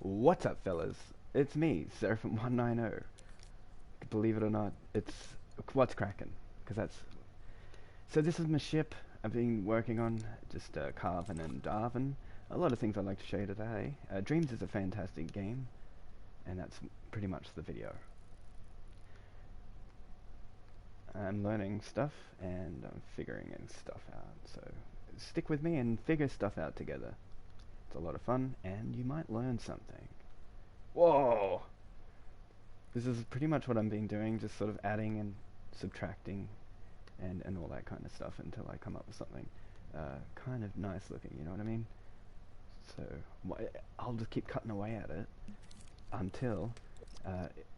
What's up, fellas? It's me, Seraphim 190. Believe it or not, it's what's cracking. Because that's so. This is my ship. I've been working on just carving and darving. A lot of things I'd like to show you today. Dreams is a fantastic game, and that's pretty much the video. I'm learning stuff and I'm figuring stuff out. So stick with me and figure stuff out together. It's a lot of fun, and you might learn something. Whoa! This is pretty much what I've been doing, just sort of adding and subtracting and all that kind of stuff until I come up with something kind of nice looking, you know what I mean? So I'll just keep cutting away at it until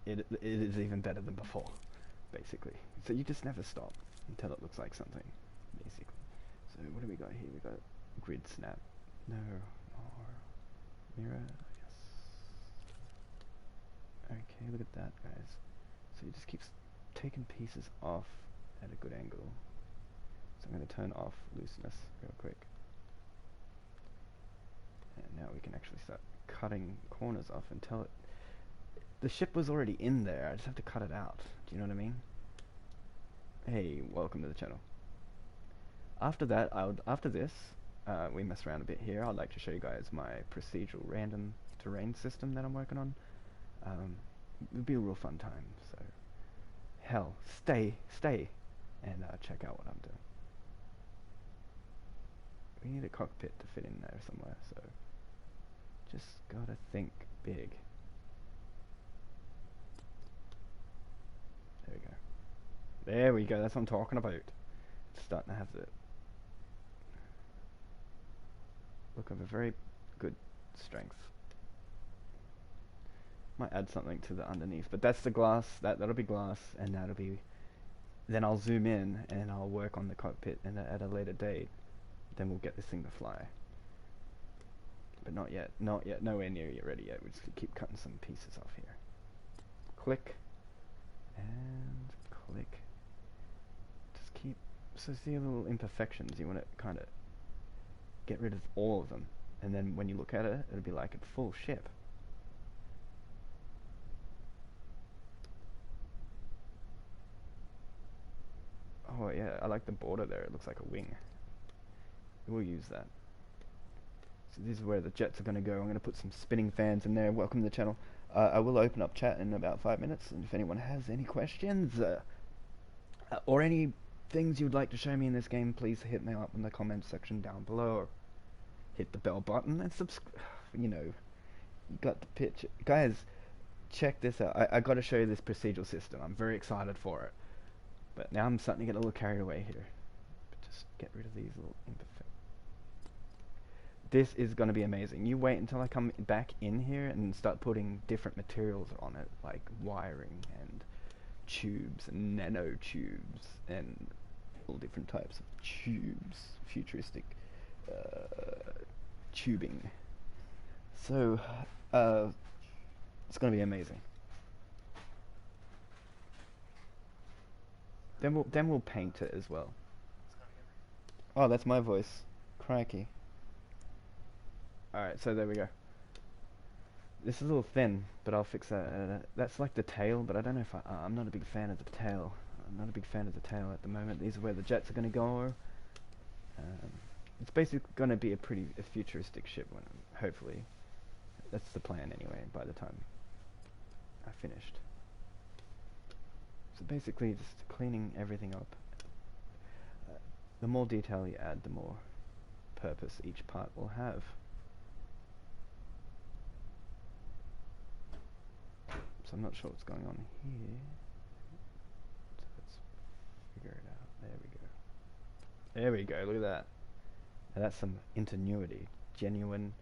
it is even better than before, basically. So you just never stop until it looks like something, basically. So what do we got here? We got grid snap. No, more mirror. Okay, look at that, guys. So you just keep taking pieces off at a good angle. So I'm going to turn off looseness real quick. And now we can actually start cutting corners off until the ship was already in there. I just have to cut it out. Do you know what I mean? Hey, welcome to the channel. After that, after this, we mess around a bit here. I'd like to show you guys my procedural random terrain system that I'm working on. It'll be a real fun time, so hell, stay, and check out what I'm doing. We need a cockpit to fit in there somewhere, so just gotta think big. There we go. There we go, that's what I'm talking about. It's starting to have the look of a very good strength. Might add something to the underneath, but that's the glass. That'll be glass, and that'll be. Then I'll zoom in and I'll work on the cockpit, and at a later date, then we'll get this thing to fly. But not yet, nowhere near yet ready yet. We just keep cutting some pieces off here. Click and click. Just keep. So see little imperfections. You want to kind of get rid of all of them, and then when you look at it, it'll be like a full ship. Oh yeah, I like the border there. It looks like a wing. We'll use that. So this is where the jets are going to go. I'm going to put some spinning fans in there. Welcome to the channel. I will open up chat in about 5 minutes, and if anyone has any questions or any things you'd like to show me in this game, please hit me up in the comments section down below. Or hit the bell button and subscribe. You know, you got the picture, guys. Check this out. I got to show you this procedural system. I'm very excited for it. But now I'm starting to get a little carried away here. But just get rid of these little imperfections. This is going to be amazing. You wait until I come back in here and start putting different materials on it, like wiring and tubes and nanotubes and all different types of tubes, futuristic tubing. So it's going to be amazing. Then we'll paint it as well. Oh, that's my voice. Crikey. Alright, so there we go. This is a little thin, but I'll fix that. That's like the tail, but I don't know if I'm not a big fan of the tail. I'm not a big fan of the tail at the moment. These are where the jets are going to go. It's basically going to be a futuristic ship, hopefully. That's the plan anyway, by the time I finished. So basically just cleaning everything up. The more detail you add, the more purpose each part will have. So I'm not sure what's going on here. So let's figure it out. There we go. There we go, look at that. Now that's some ingenuity. Genuine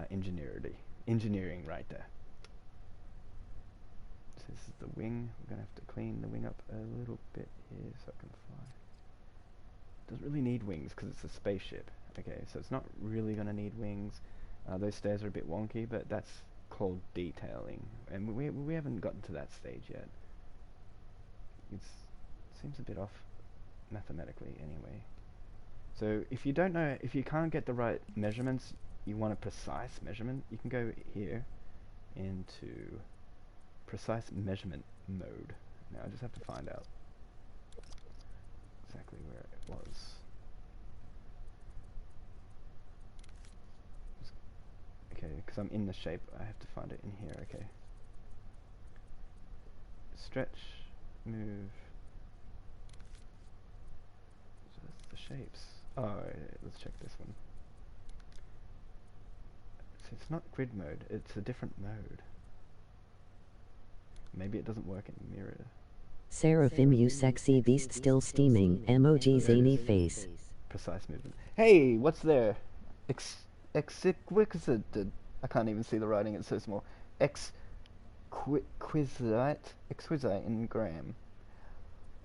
engineering right there. So this is the wing. We're going to have to clean the wing up a little bit here so I can fly. Doesn't really need wings because it's a spaceship. Okay, so it's not really going to need wings. Those stairs are a bit wonky, but that's called detailing, and we haven't gotten to that stage yet. It seems a bit off mathematically anyway. So if you can't get the right measurements, you want a precise measurement, you can go here into precise measurement mode. Now I just have to find out exactly where it was. Okay, because I'm in the shape, I have to find it in here. Okay. Stretch, move. So that's the shapes. Oh, let's check this one. So it's not grid mode, it's a different mode. Maybe it doesn't work in mirror. Seraphim, you sexy beast, still steaming. Emoji zany face. Precise movement. Hey, what's there? Exquisite. I can't even see the writing, it's so small. Exquisite in gram.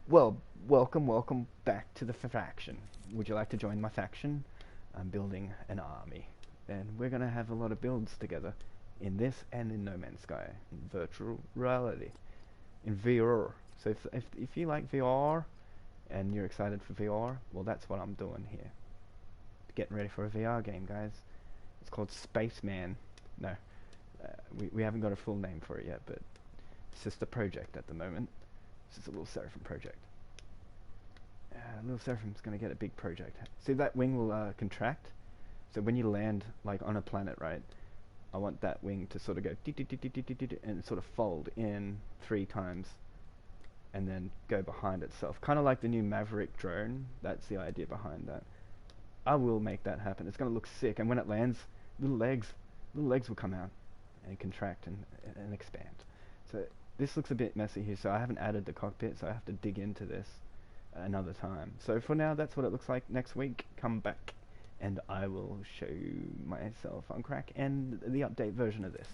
Well, welcome back to the faction. Would you like to join my faction? I'm building an army, and we're gonna have a lot of builds together in this and in No Man's Sky, in virtual reality, in VR. So if you like VR and you're excited for VR, well, that's what I'm doing here. Getting ready for a VR game, guys. It's called Spaceman. No, we haven't got a full name for it yet, but it's just a project at the moment. It's just a little Seraphim project. Little Seraphim's going to get a big project. See, that wing will contract. So when you land like on a planet, right, I want that wing to sort of go and sort of fold in 3 times and then go behind itself. Kind of like the new Maverick drone. That's the idea behind that. I will make that happen. It's going to look sick. And when it lands, little legs will come out and contract and expand. So this looks a bit messy here, so I haven't added the cockpit, so I have to dig into this another time. So for now, that's what it looks like. Next week, come back and I will show you myself on crack and the update version of this.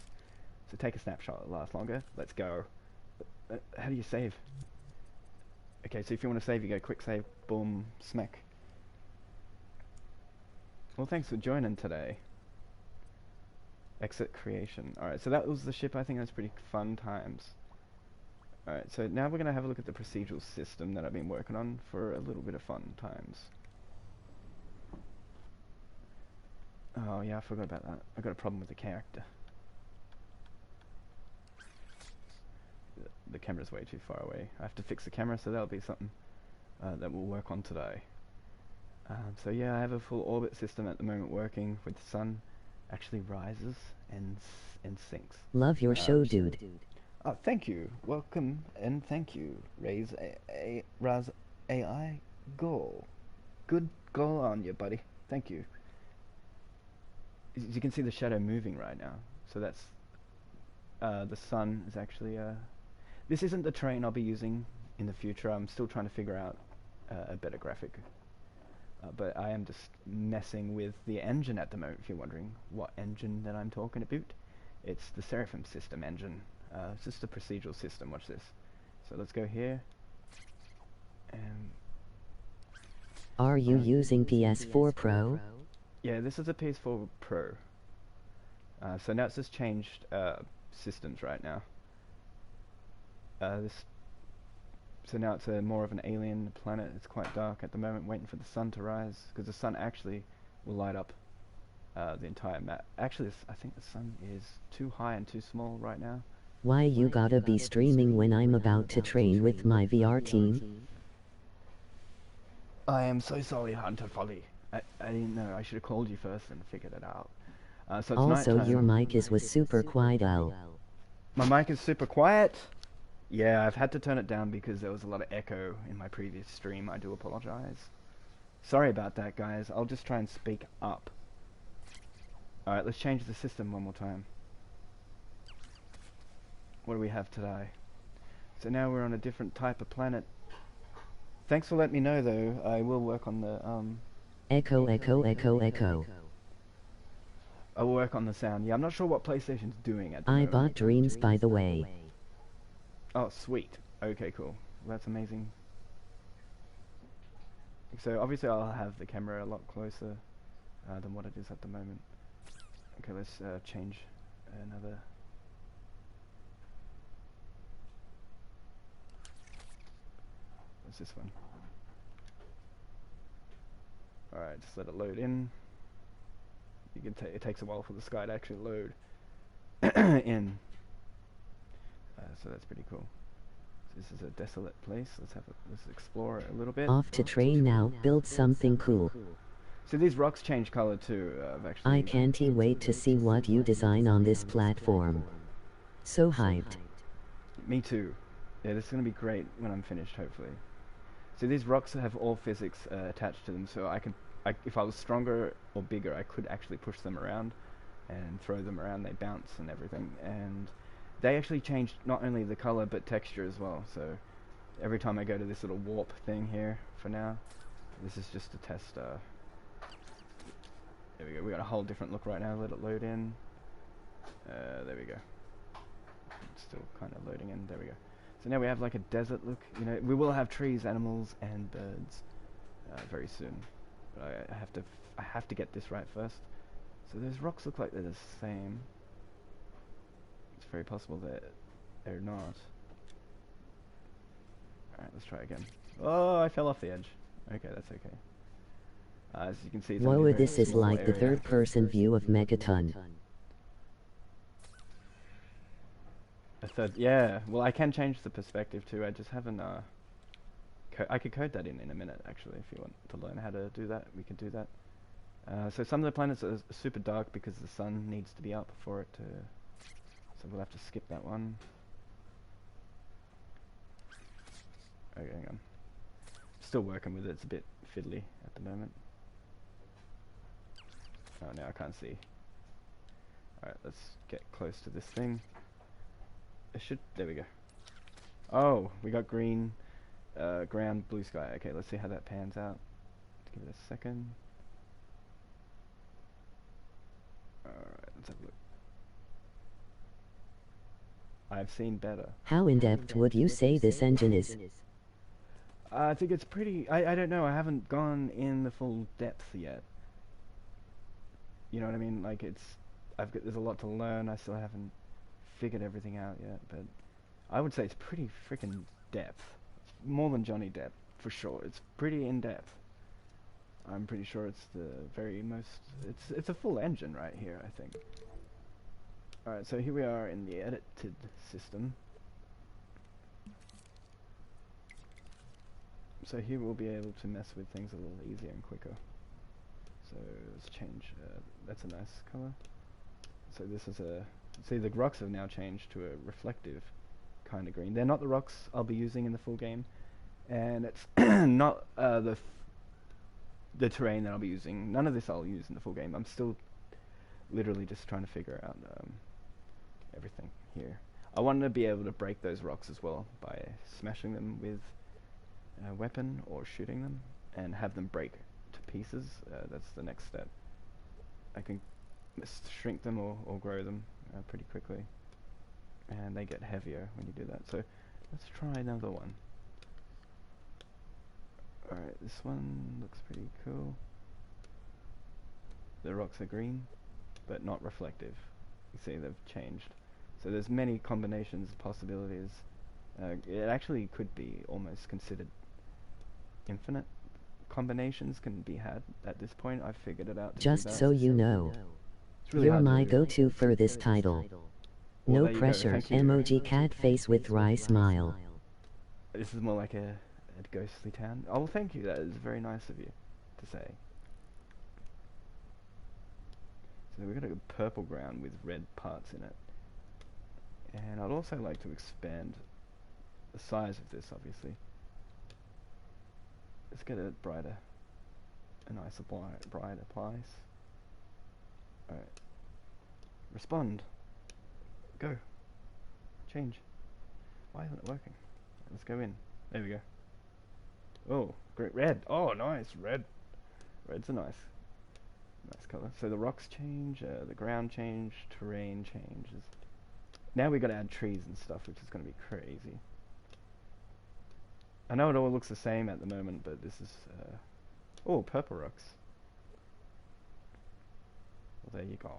So take a snapshot, it'll last longer. Let's go. How do you save? Okay, so if you want to save, you go quick save, boom, smack. Well, thanks for joining today. Exit creation. Alright, so that was the ship. I think that's pretty fun times. Alright, so now we're going to have a look at the procedural system that I've been working on for a little bit of fun times. Oh yeah, I forgot about that. I got a problem with the character. The camera's way too far away. I have to fix the camera, so that'll be something that we'll work on today. So yeah, I have a full orbit system at the moment working with the sun. Actually rises and sinks. Love your show, dude. Oh, thank you. Welcome and thank you. Raz AI goal. Good goal on you, buddy. Thank you. As you can see the shadow moving right now. So that's the sun is actually this isn't the terrain I'll be using in the future. I'm still trying to figure out a better graphic. But I am just messing with the engine at the moment, if you're wondering what engine that I'm talking about. It's the Seraphim system engine. It's just a procedural system. Watch this. So let's go here. And are you using PS4 Pro? Yeah, this is a PS4 Pro. So now it's just changed systems right now. So now it's more of an alien planet. It's quite dark at the moment, waiting for the sun to rise, because the sun actually will light up the entire map. Actually, I think the sun is too high and too small right now. Why you gotta be streaming when I'm about to train with my VR team? I am so sorry, Hunter Folly. I didn't know. I should have called you first and figured it out. So it's also, nighttime. your mic was super quiet. My mic is super quiet? Yeah, I've had to turn it down because there was a lot of echo in my previous stream. I do apologize. Sorry about that, guys. I'll just try and speak up. Alright, let's change the system one more time. What do we have today? So now we're on a different type of planet. Thanks for letting me know, though. I will work on the, Echo. I will work on the sound. Yeah, I'm not sure what PlayStation's doing at the I moment. bought Dreams, by the way. Oh, sweet. Okay, cool. Well, that's amazing. So, obviously I'll have the camera a lot closer than what it is at the moment. Okay, let's change another... What's this one? Alright, just let it load in. You can it takes a while for the sky to actually load in. So that's pretty cool. So this is a desolate place. Let's explore it a little bit. Off to train now, build something cool. So these rocks change color too. I've actually. I can't wait to see what you design on this platform. So hyped. Me too. Yeah, this is gonna be great when I'm finished, hopefully. So these rocks have all physics attached to them, so if I was stronger or bigger, I could actually push them around and throw them around. They bounce and everything, and they actually changed not only the color but texture as well. So every time I go to this little warp thing here, for now, this is just to test. There we go. We got a whole different look right now. Let it load in. There we go. It's still kind of loading in. There we go. So now we have like a desert look. You know, we will have trees, animals, and birds very soon. But I have to get this right first. So those rocks look like they're the same. It's very possible that they're not. Alright, let's try again. Oh, I fell off the edge. Okay, that's okay. As you can see, it's only a Whoa, very this is small like the area. third-person view of Megaton. A third, yeah. Well, I can change the perspective too. I just haven't. I could code that in a minute, actually. If you want to learn how to do that, we can do that. So some of the planets are super dark because the sun needs to be up for it to. So we'll have to skip that one. Okay, hang on. Still working with it. It's a bit fiddly at the moment. Oh, now I can't see. Alright, let's get close to this thing. There we go. Oh, we got green, ground, blue sky. Okay, let's see how that pans out. Give it a second. Alright, let's have a look. I've seen better. How in-depth would you say this engine is? I think it's pretty. I don't know. I haven't gone in the full depth yet. You know what I mean? Like there's a lot to learn. I still haven't figured everything out yet, but I would say it's pretty freaking depth. It's more than Johnny Depp, for sure. It's pretty in depth. I'm pretty sure it's the very most. It's a full engine right here, I think. All right, so here we are in the edited system. So here we'll be able to mess with things a little easier and quicker. So let's change, that's a nice color. So this is see the rocks have now changed to a reflective kind of green. They're not the rocks I'll be using in the full game, and it's not the terrain that I'll be using. None of this I'll use in the full game. I'm still literally just trying to figure out everything here. I want to be able to break those rocks as well by smashing them with a weapon or shooting them and have them break to pieces. That's the next step. I can shrink them or grow them pretty quickly, and they get heavier when you do that. So let's try another one. Alright, this one looks pretty cool. The rocks are green but not reflective. You see they've changed. So there's many combinations, possibilities. It actually could be almost considered infinite combinations can be had at this point. I've figured it out to do Just that. so you know, It's really you're hard to my do. go-to for this title. Well, No there you go, pressure, thank you. emoji cat face with wry smile. This is more like a ghostly town. Oh, well, thank you. That is very nice of you to say. So we've got a purple ground with red parts in it. And I'd also like to expand the size of this, obviously. Let's get it brighter. A nicer, brighter place. Alright. Respond. Go. Change. Why isn't it working? Let's go in. There we go. Oh, great. Red. Oh, nice. Red. Red's a nice color. So the rocks change, the ground change, terrain changes. Now we got to add trees and stuff, which is going to be crazy. I know it all looks the same at the moment, but this is oh, purple rocks. Well, there you go.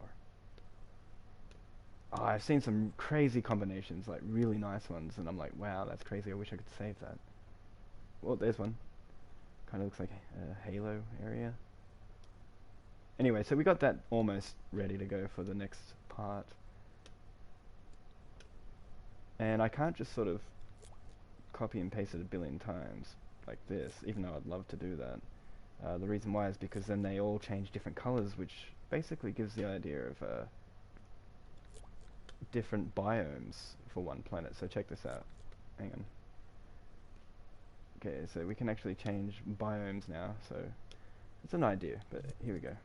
Oh, I've seen some crazy combinations, like really nice ones, and I'm like, wow, that's crazy. I wish I could save that. Well, there's one. Kind of looks like a halo area. Anyway, so we got that almost ready to go for the next part. And I can't just sort of copy and paste it a billion times like this, even though I'd love to do that. The reason why is because then they all change different colors, which basically gives the idea of different biomes for one planet. So check this out. Hang on. Okay, so we can actually change biomes now, so it's an idea, but here we go.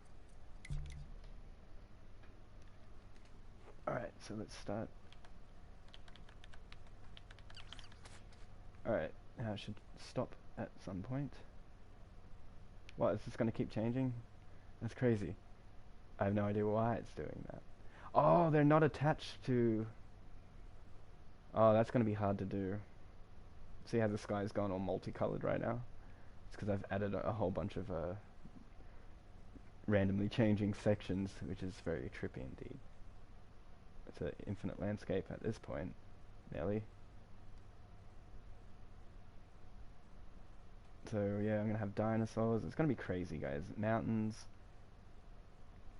Alright, so let's start. Alright, now I should stop at some point. What, is this going to keep changing? That's crazy. I have no idea why it's doing that. Oh, they're not attached to... Oh, that's going to be hard to do. See how the sky's gone all multicolored right now? It's because I've added a whole bunch of randomly changing sections, which is very trippy indeed. It's an infinite landscape at this point, nearly. So yeah, I'm going to have dinosaurs. It's going to be crazy, guys. Mountains.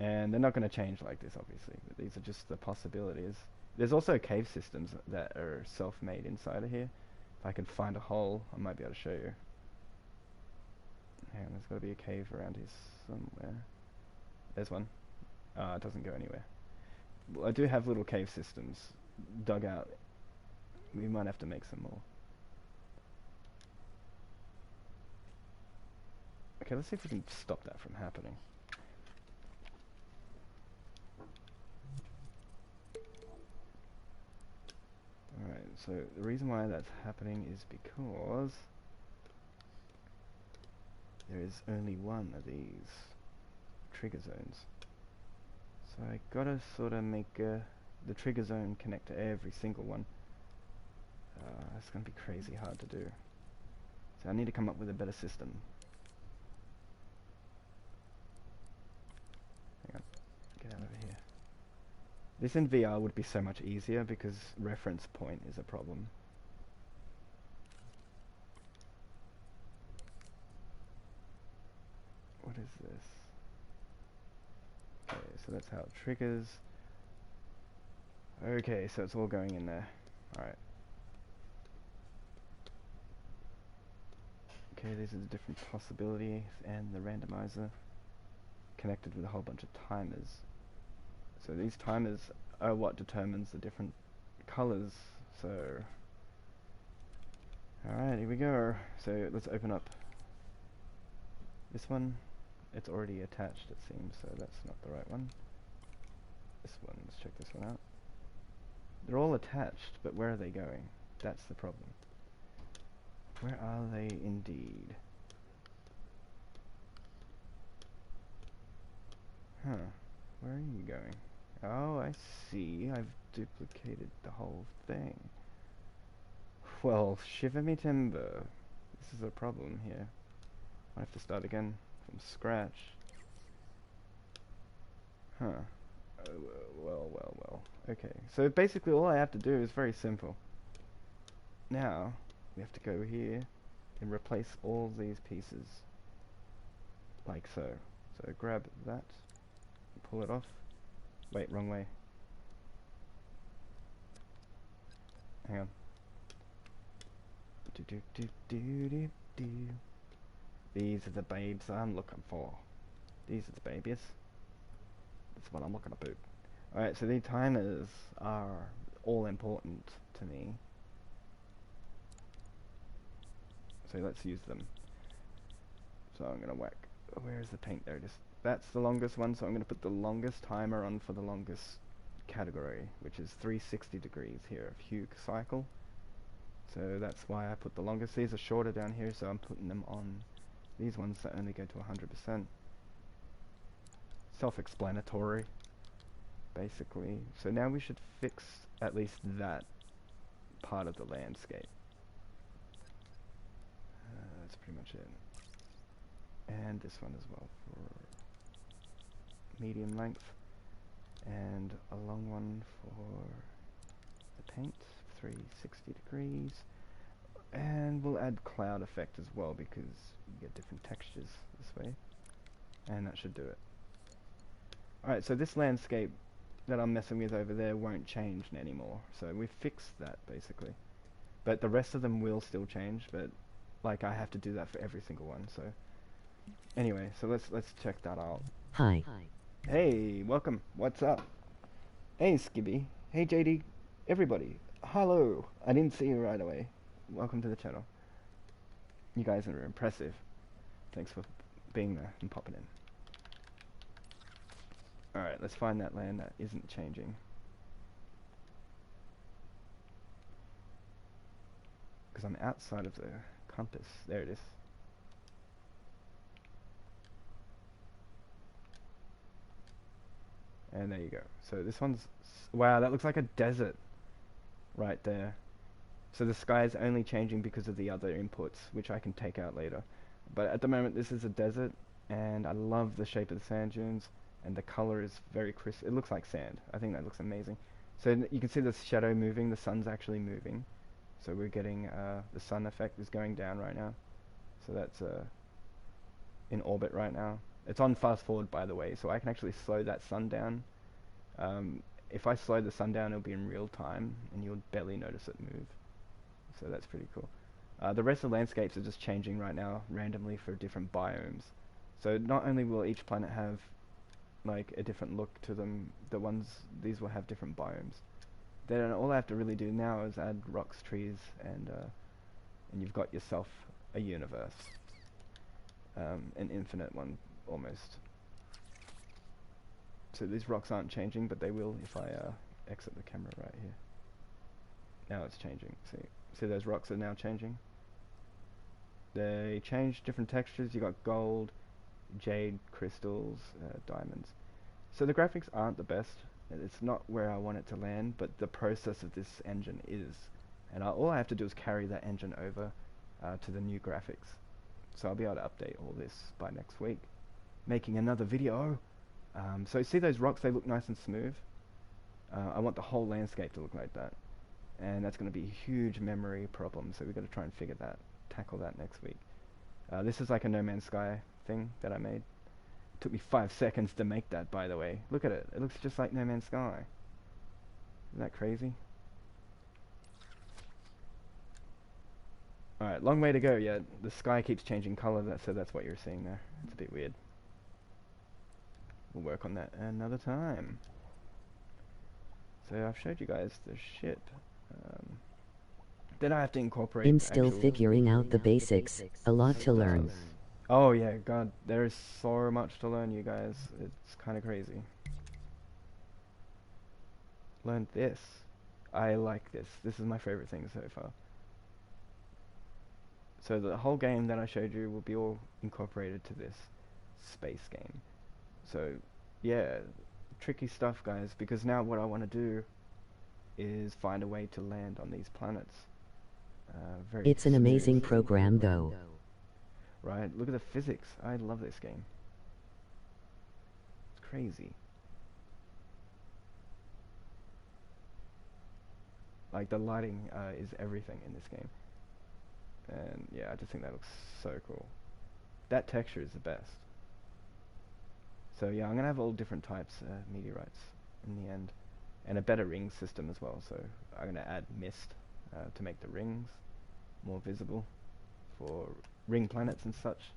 And they're not going to change like this, obviously. But these are just the possibilities. There's also cave systems that are self-made inside of here. If I can find a hole, I might be able to show you. Hang on, there's got to be a cave around here somewhere. There's one. It doesn't go anywhere. Well, I do have little cave systems dug out. We might have to make some more. Okay, let's see if we can stop that from happening. Alright, so the reason why that's happening is because there is only one of these trigger zones. So I gotta sort of make the trigger zone connect to every single one. It's gonna be crazy hard to do. So I need to come up with a better system. Hang on, get out of here. This in VR would be so much easier because reference point is a problem. What is this? Okay, so that's how it triggers. Okay, so it's all going in there. Alright. Okay, these are the different possibilities and the randomizer connected with a whole bunch of timers. So these timers are what determines the different colors. So, alright, here we go. So let's open up this one. It's already attached, it seems, so that's not the right one. This one, let's check this one out. They're all attached, but where are they going? That's the problem. Where are they indeed? Huh. Where are you going? Oh, I see. I've duplicated the whole thing. Well, shiver me timber. This is a problem here. I have to start again from scratch. Huh. Well. Okay. So basically all I have to do is very simple. Now, we have to go here and replace all these pieces. Like so. So grab that. Pull it off. Wait, wrong way. Hang on. These are the babes I'm looking for. These are the babies. That's what I'm looking to boot. Alright, so these timers are all important to me. So let's use them. So I'm gonna whack. Where's the paint? There it is. That's the longest one, so I'm going to put the longest timer on for the longest category, which is 360 degrees here of hue cycle. So that's why I put the longest. These are shorter down here, so I'm putting them on these ones that only go to 100%. Self-explanatory, basically. So now we should fix at least that part of the landscape. That's pretty much it. And this one as well for medium length, and a long one for the paint, 360 degrees, and we'll add cloud effect as well because you get different textures this way, and that should do it. Alright, so this landscape that I'm messing with over there won't change anymore. So we fixed that basically. But the rest of them will still change, but like I have to do that for every single one. So anyway, so let's check that out. Hi. Hey, welcome. What's up? Hey, Skibby. Hey, JD. Everybody. Hello. I didn't see you right away. Welcome to the channel. You guys are impressive. Thanks for being there and popping in. Alright, let's find that land that isn't changing. Because I'm outside of the compass. There it is. And there you go. So this one's... Wow, that looks like a desert right there. So the sky is only changing because of the other inputs, which I can take out later. But at the moment, this is a desert, and I love the shape of the sand dunes, and the color is very crisp. It looks like sand. I think that looks amazing. So you can see the shadow moving. The sun's actually moving. So we're getting... the sun effect is going down right now. So that's in orbit right now. It's on fast forward, by the way, so I can actually slow that sun down. If I slow the sun down, it'll be in real time, and you'll barely notice it move. So that's pretty cool. The rest of the landscapes are just changing right now, randomly for different biomes. So not only will each planet have like a different look to them, these will have different biomes. Then all I have to really do now is add rocks, trees, and you've got yourself a universe. An infinite one, almost. So these rocks aren't changing, but they will if I exit the camera right here. Now it's changing. See those rocks are now changing? They change different textures. You got gold, jade, crystals, diamonds. So the graphics aren't the best. It's not where I want it to land, but the process of this engine is. And all I have to do is carry that engine over to the new graphics. So I'll be able to update all this by next week. Making another video. So see those rocks, they look nice and smooth. I want the whole landscape to look like that. And that's going to be a huge memory problem, so we've got to try and tackle that next week. This is like a No Man's Sky thing that I made. It took me 5 seconds to make that, by the way. Look at it. It looks just like No Man's Sky. Isn't that crazy? Alright, long way to go yet. The sky keeps changing color, so that's what you're seeing there. It's a bit weird. We'll work on that another time. So I've showed you guys the ship. Then I have to incorporate... I'm still figuring out the basics. A lot to learn. Oh yeah, God, there is so much to learn, you guys. It's kind of crazy. Learned this. I like this. This is my favorite thing so far. So the whole game that I showed you will be all incorporated to this space game. So yeah, tricky stuff, guys, because now what I want to do is find a way to land on these planets. It's an amazing program, though. Right, look at the physics. I love this game. It's crazy. Like, the lighting is everything in this game. And yeah, I just think that looks so cool. That texture is the best. So yeah, I'm going to have all different types of meteorites in the end. And a better ring system as well. So I'm going to add mist to make the rings more visible for ring planets and such.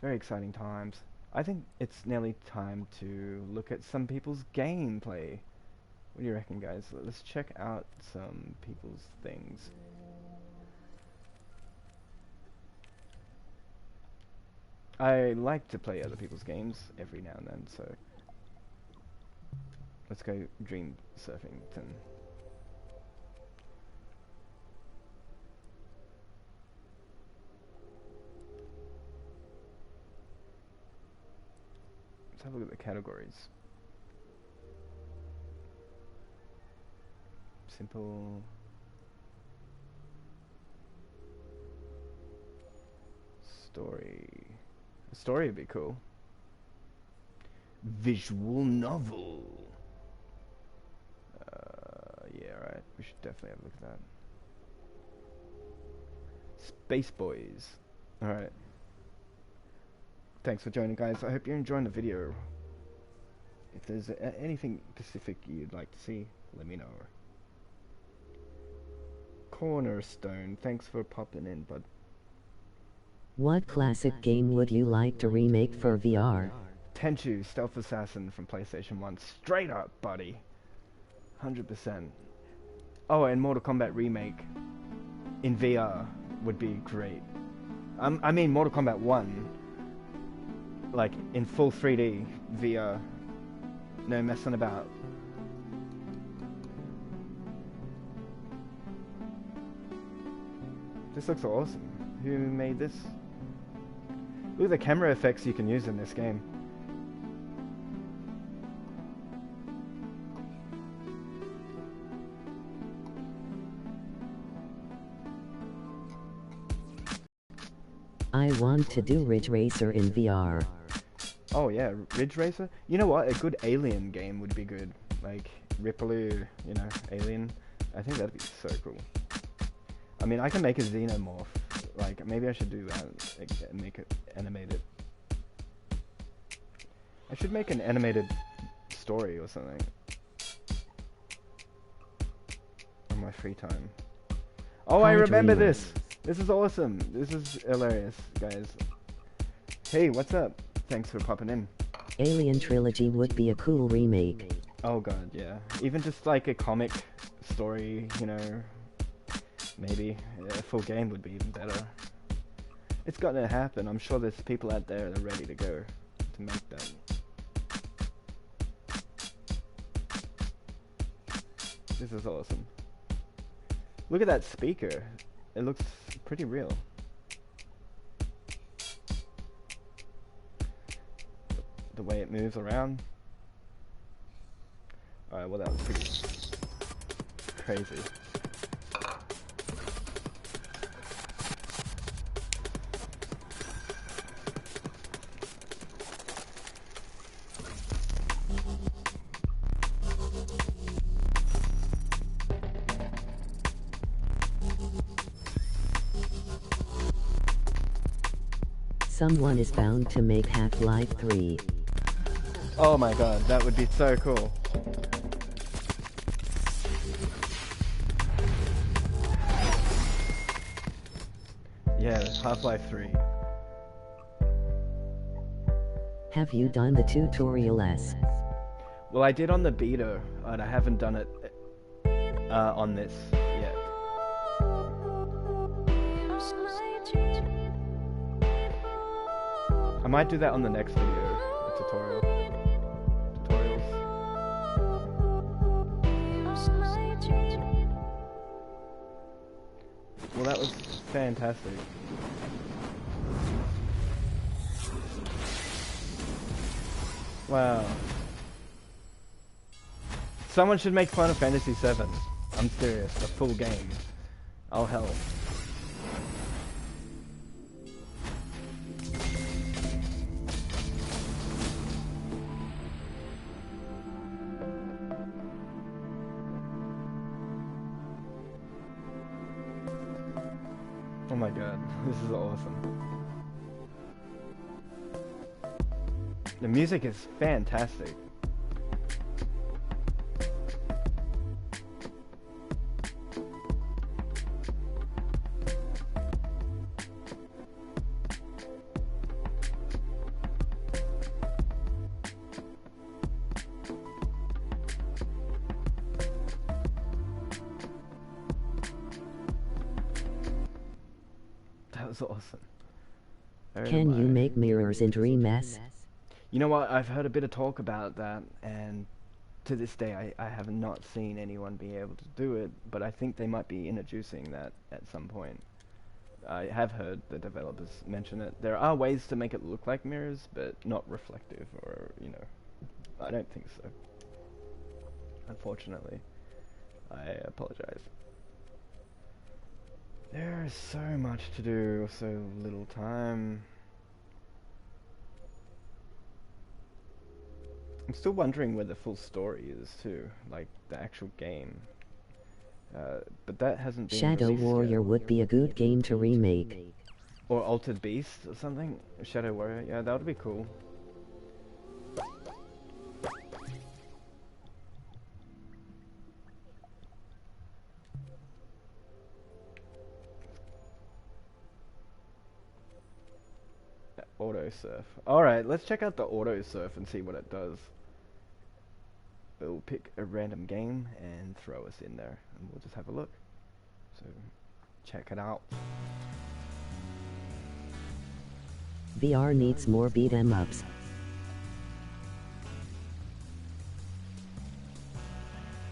Very exciting times. I think it's nearly time to look at some people's gameplay. What do you reckon, guys? Let's check out some people's things. I like to play other people's games every now and then, so let's go Dream Surfington. Let's have a look at the categories. Simple. Story. A story would be cool. Visual novel. Yeah, right. We should definitely have a look at that. Space Boys. Alright. Thanks for joining, guys. I hope you're enjoying the video. If there's anything specific you'd like to see, let me know. Cornerstone, thanks for popping in, bud. What classic game would you like to remake for VR? Tenchu, Stealth Assassin from PlayStation 1. Straight up, buddy. 100%. Oh, and Mortal Kombat Remake in VR would be great. I mean Mortal Kombat 1, like in full 3D VR. No messing about. This looks awesome. Who made this? Look at the camera effects you can use in this game. I want to do Ridge Racer in VR. Oh yeah, Ridge Racer? You know what? A good Alien game would be good. Like, Ripley, you know, Alien. I think that'd be so cool. I mean, I can make a xenomorph. Like, maybe I should do that and make it animated. I should make an animated story or something. On my free time. Oh, I remember this! This is awesome! This is hilarious, guys. Hey, what's up? Thanks for popping in. Alien Trilogy would be a cool remake. Oh god, yeah. Even just like a comic story, you know. Maybe a full game would be even better. It's gonna happen. I'm sure there's people out there that are ready to go to make that. This is awesome. Look at that speaker. It looks pretty real. The way it moves around. Alright, well that was pretty crazy. Someone is bound to make Half-Life 3. Oh my god, that would be so cool. Yeah, Half-Life 3. Have you done the tutorial S? Well, I did on the beta, and I haven't done it on this yet. I might do that on the next video, a tutorial. Tutorials. Well, that was fantastic. Wow. Someone should make Final Fantasy VII. I'm serious, a full game. Oh hell. Oh my god, this is awesome. The music is fantastic. That was awesome. Can you make mirrors in Dream S? You know what, I've heard a bit of talk about that, and to this day I have not seen anyone be able to do it, but I think they might be introducing that at some point. I have heard the developers mention it. There are ways to make it look like mirrors, but not reflective, or, you know, I don't think so. Unfortunately. I apologize. There is so much to do, so little time. I'm still wondering where the full story is too, like the actual game. But that hasn't been Shadow released Warrior yet. would be a good game to remake. Or Altered Beast or something. Shadow Warrior, yeah, that would be cool. Auto surf. Alright, let's check out the auto surf and see what it does. We'll pick a random game and throw us in there, and we'll just have a look. So, check it out. VR needs more beat 'em ups.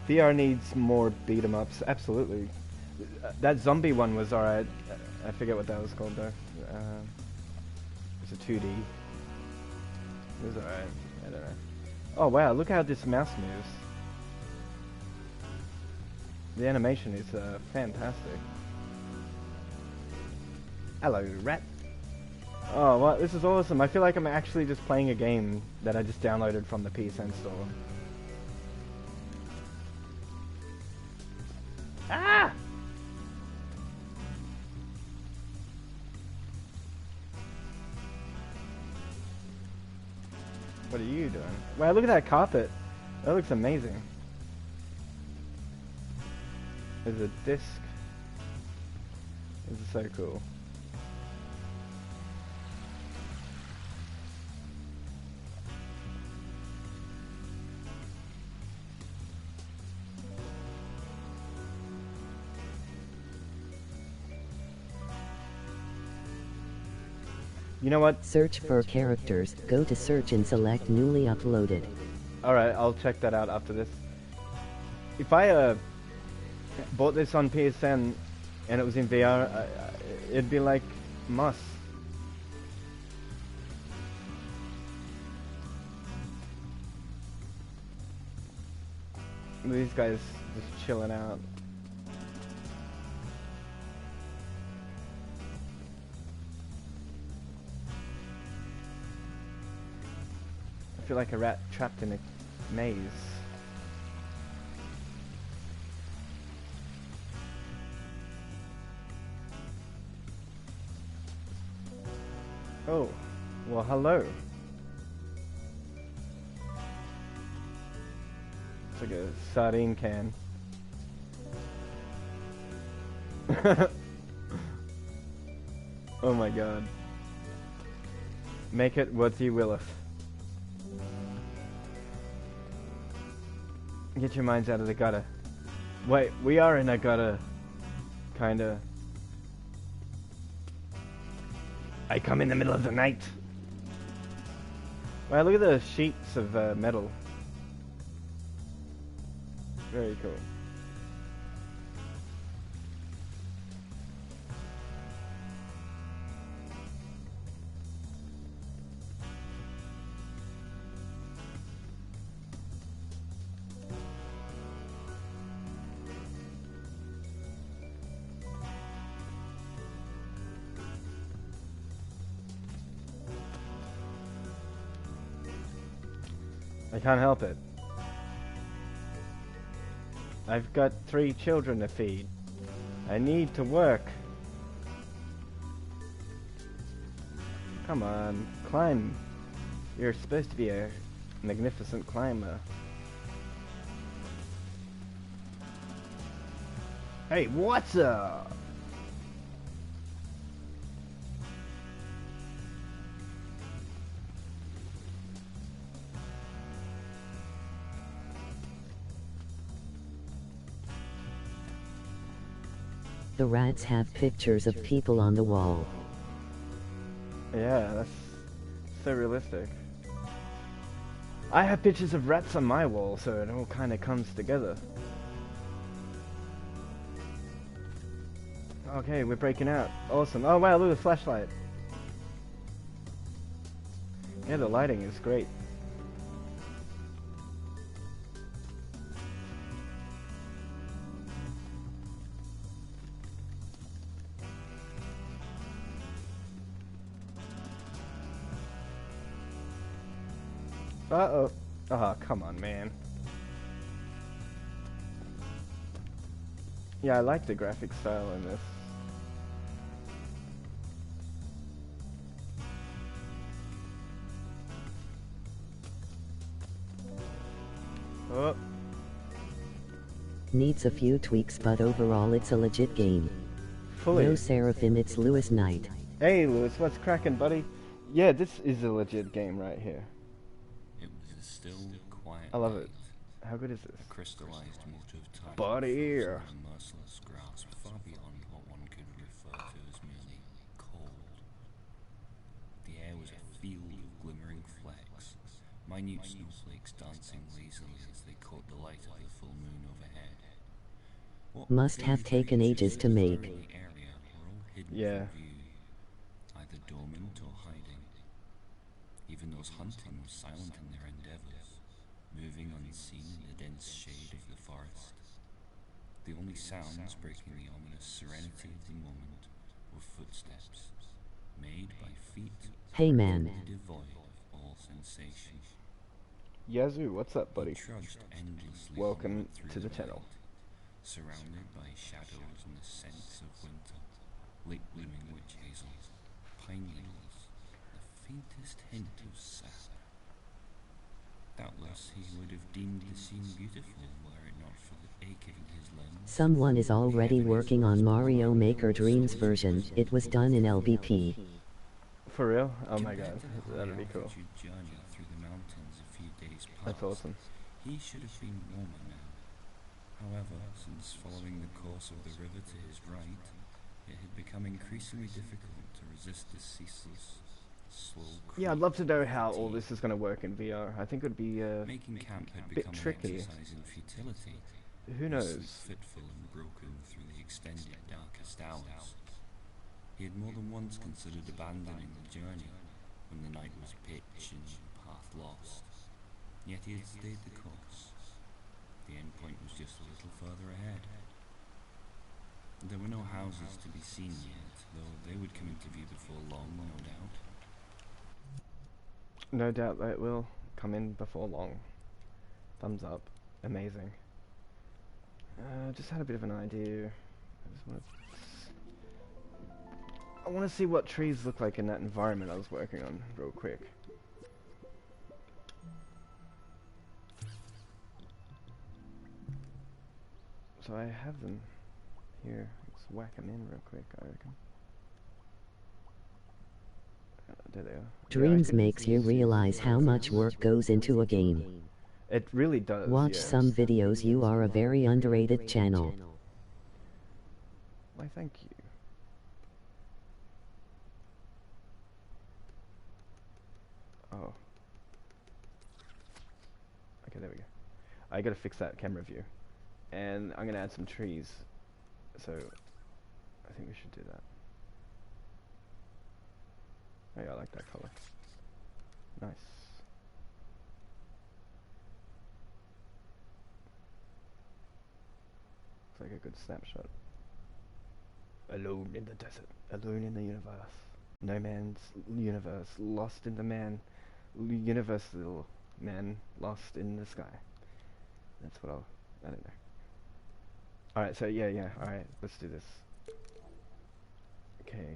VR needs more beat 'em ups, absolutely. That zombie one was alright. I forget what that was called though. It's a 2D. It was alright. I don't know. Oh wow, look how this mouse moves. The animation is fantastic. Hello, rat. Oh, well, this is awesome. I feel like I'm actually just playing a game that I just downloaded from the PSN store. Ah! What are you doing? Wow, look at that carpet. That looks amazing. There's a disc. This is so cool. You know what? Search for characters. Go to search and select newly uploaded. Alright, I'll check that out after this. If I bought this on PSN and it was in VR, it'd be like Moss. These guys just chilling out. I feel like a rat trapped in a maze. Oh, well, hello. It's like a sardine can. Oh my god. Make it what you willeth. Get your minds out of the gutter. Wait, we are in a gutter. Kinda. I come in the middle of the night. Wow, look at the sheets of metal. Very cool. I can't help it. I've got 3 children to feed. I need to work. Come on, climb. You're supposed to be a magnificent climber. Hey, what's up? The rats have pictures of people on the wall. Yeah, that's so realistic. I have pictures of rats on my wall, so it all kind of comes together. Okay, we're breaking out. Awesome. Oh wow, look at the flashlight. Yeah, the lighting is great. Uh-oh. Oh, come on, man. Yeah, I like the graphic style in this. Oh. Needs a few tweaks, but overall it's a legit game. Fully. Yo Seraphim, it's Lewis Knight. Hey Lewis, what's cracking, buddy? Yeah, this is a legit game right here. It was a still, quiet I love night. it. How good is this? A crystallized motive title Buddy. frozen in a merciless grasp far beyond what one could refer to as merely cold. The air was a field of glimmering flecks, minute snowflakes dancing lazily as they caught the light of the full moon overhead. What Must have taken ages to make. in the area were all hidden Yeah. from view, either dormant or hiding. Even those hunting were silent in their endeavors, moving unseen in the dense shade of the forest. The only sounds breaking the ominous serenity of the moment were footsteps, made by feet Hey man. devoid of all sensation. Yazoo, what's up, buddy? He trudged endlessly Welcome onward through to the night, channel. surrounded by shadows and the scents of winter, late blooming witch hazels, pine needles, the faintest hint of sap. Doubtless he would have deemed the scene beautiful were it not for the ache in his limbs. Someone is already working on Mario Maker Dreams version. It was done in LVP. For real? Oh my Compared god, to the that'd be high cool. altitude journey through the mountains a few days past, That's awesome. he should have been warmer now. However, since following the course of the river to his right, it had become increasingly difficult to resist the ceaseless, slow creep. Yeah, I'd love to know how all this is going to work in VR. I think it would be, Making camp had bit become an tricky. exercise in futility. who mostly knows? fitful and broken through the extended darkest hours. He had more than once considered abandoning the journey when the night was pitch and the path lost. Yet he had stayed the course. The end point was just a little further ahead. There were no houses to be seen yet, though they would come into view before long, no doubt. No doubt that will come in before long. Thumbs up. Amazing. Just had a bit of an idea. I want to see what trees look like in that environment I was working on real quick. So I have them here. Let's whack them in real quick, I reckon. There they are. Dreams makes you realize how much work goes into a game. It really does. Watch yeah. some videos. You are a very underrated channel. Why, thank you. Oh. Okay, there we go. I gotta fix that camera view. And I'm gonna add some trees. So, I think we should do that. Oh yeah, I like that color. Nice. Looks like a good snapshot. Alone in the desert, alone in the universe. No man's universe, lost in the universal man, lost in the sky. That's what I don't know. Alright, so yeah, alright, let's do this. Okay,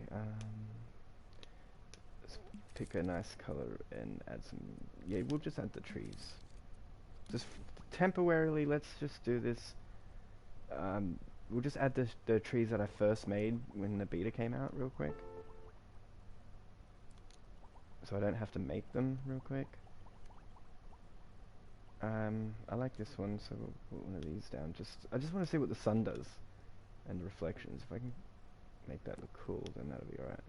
let's pick a nice color and add some, yeah, we'll just add the trees. Just temporarily, let's just do this. We'll just add the trees that I first made when the beta came out real quick. So I don't have to make them real quick. I like this one, so we'll put one of these down. I just want to see what the sun does and the reflections. If I can make that look cool, then that'll be alright.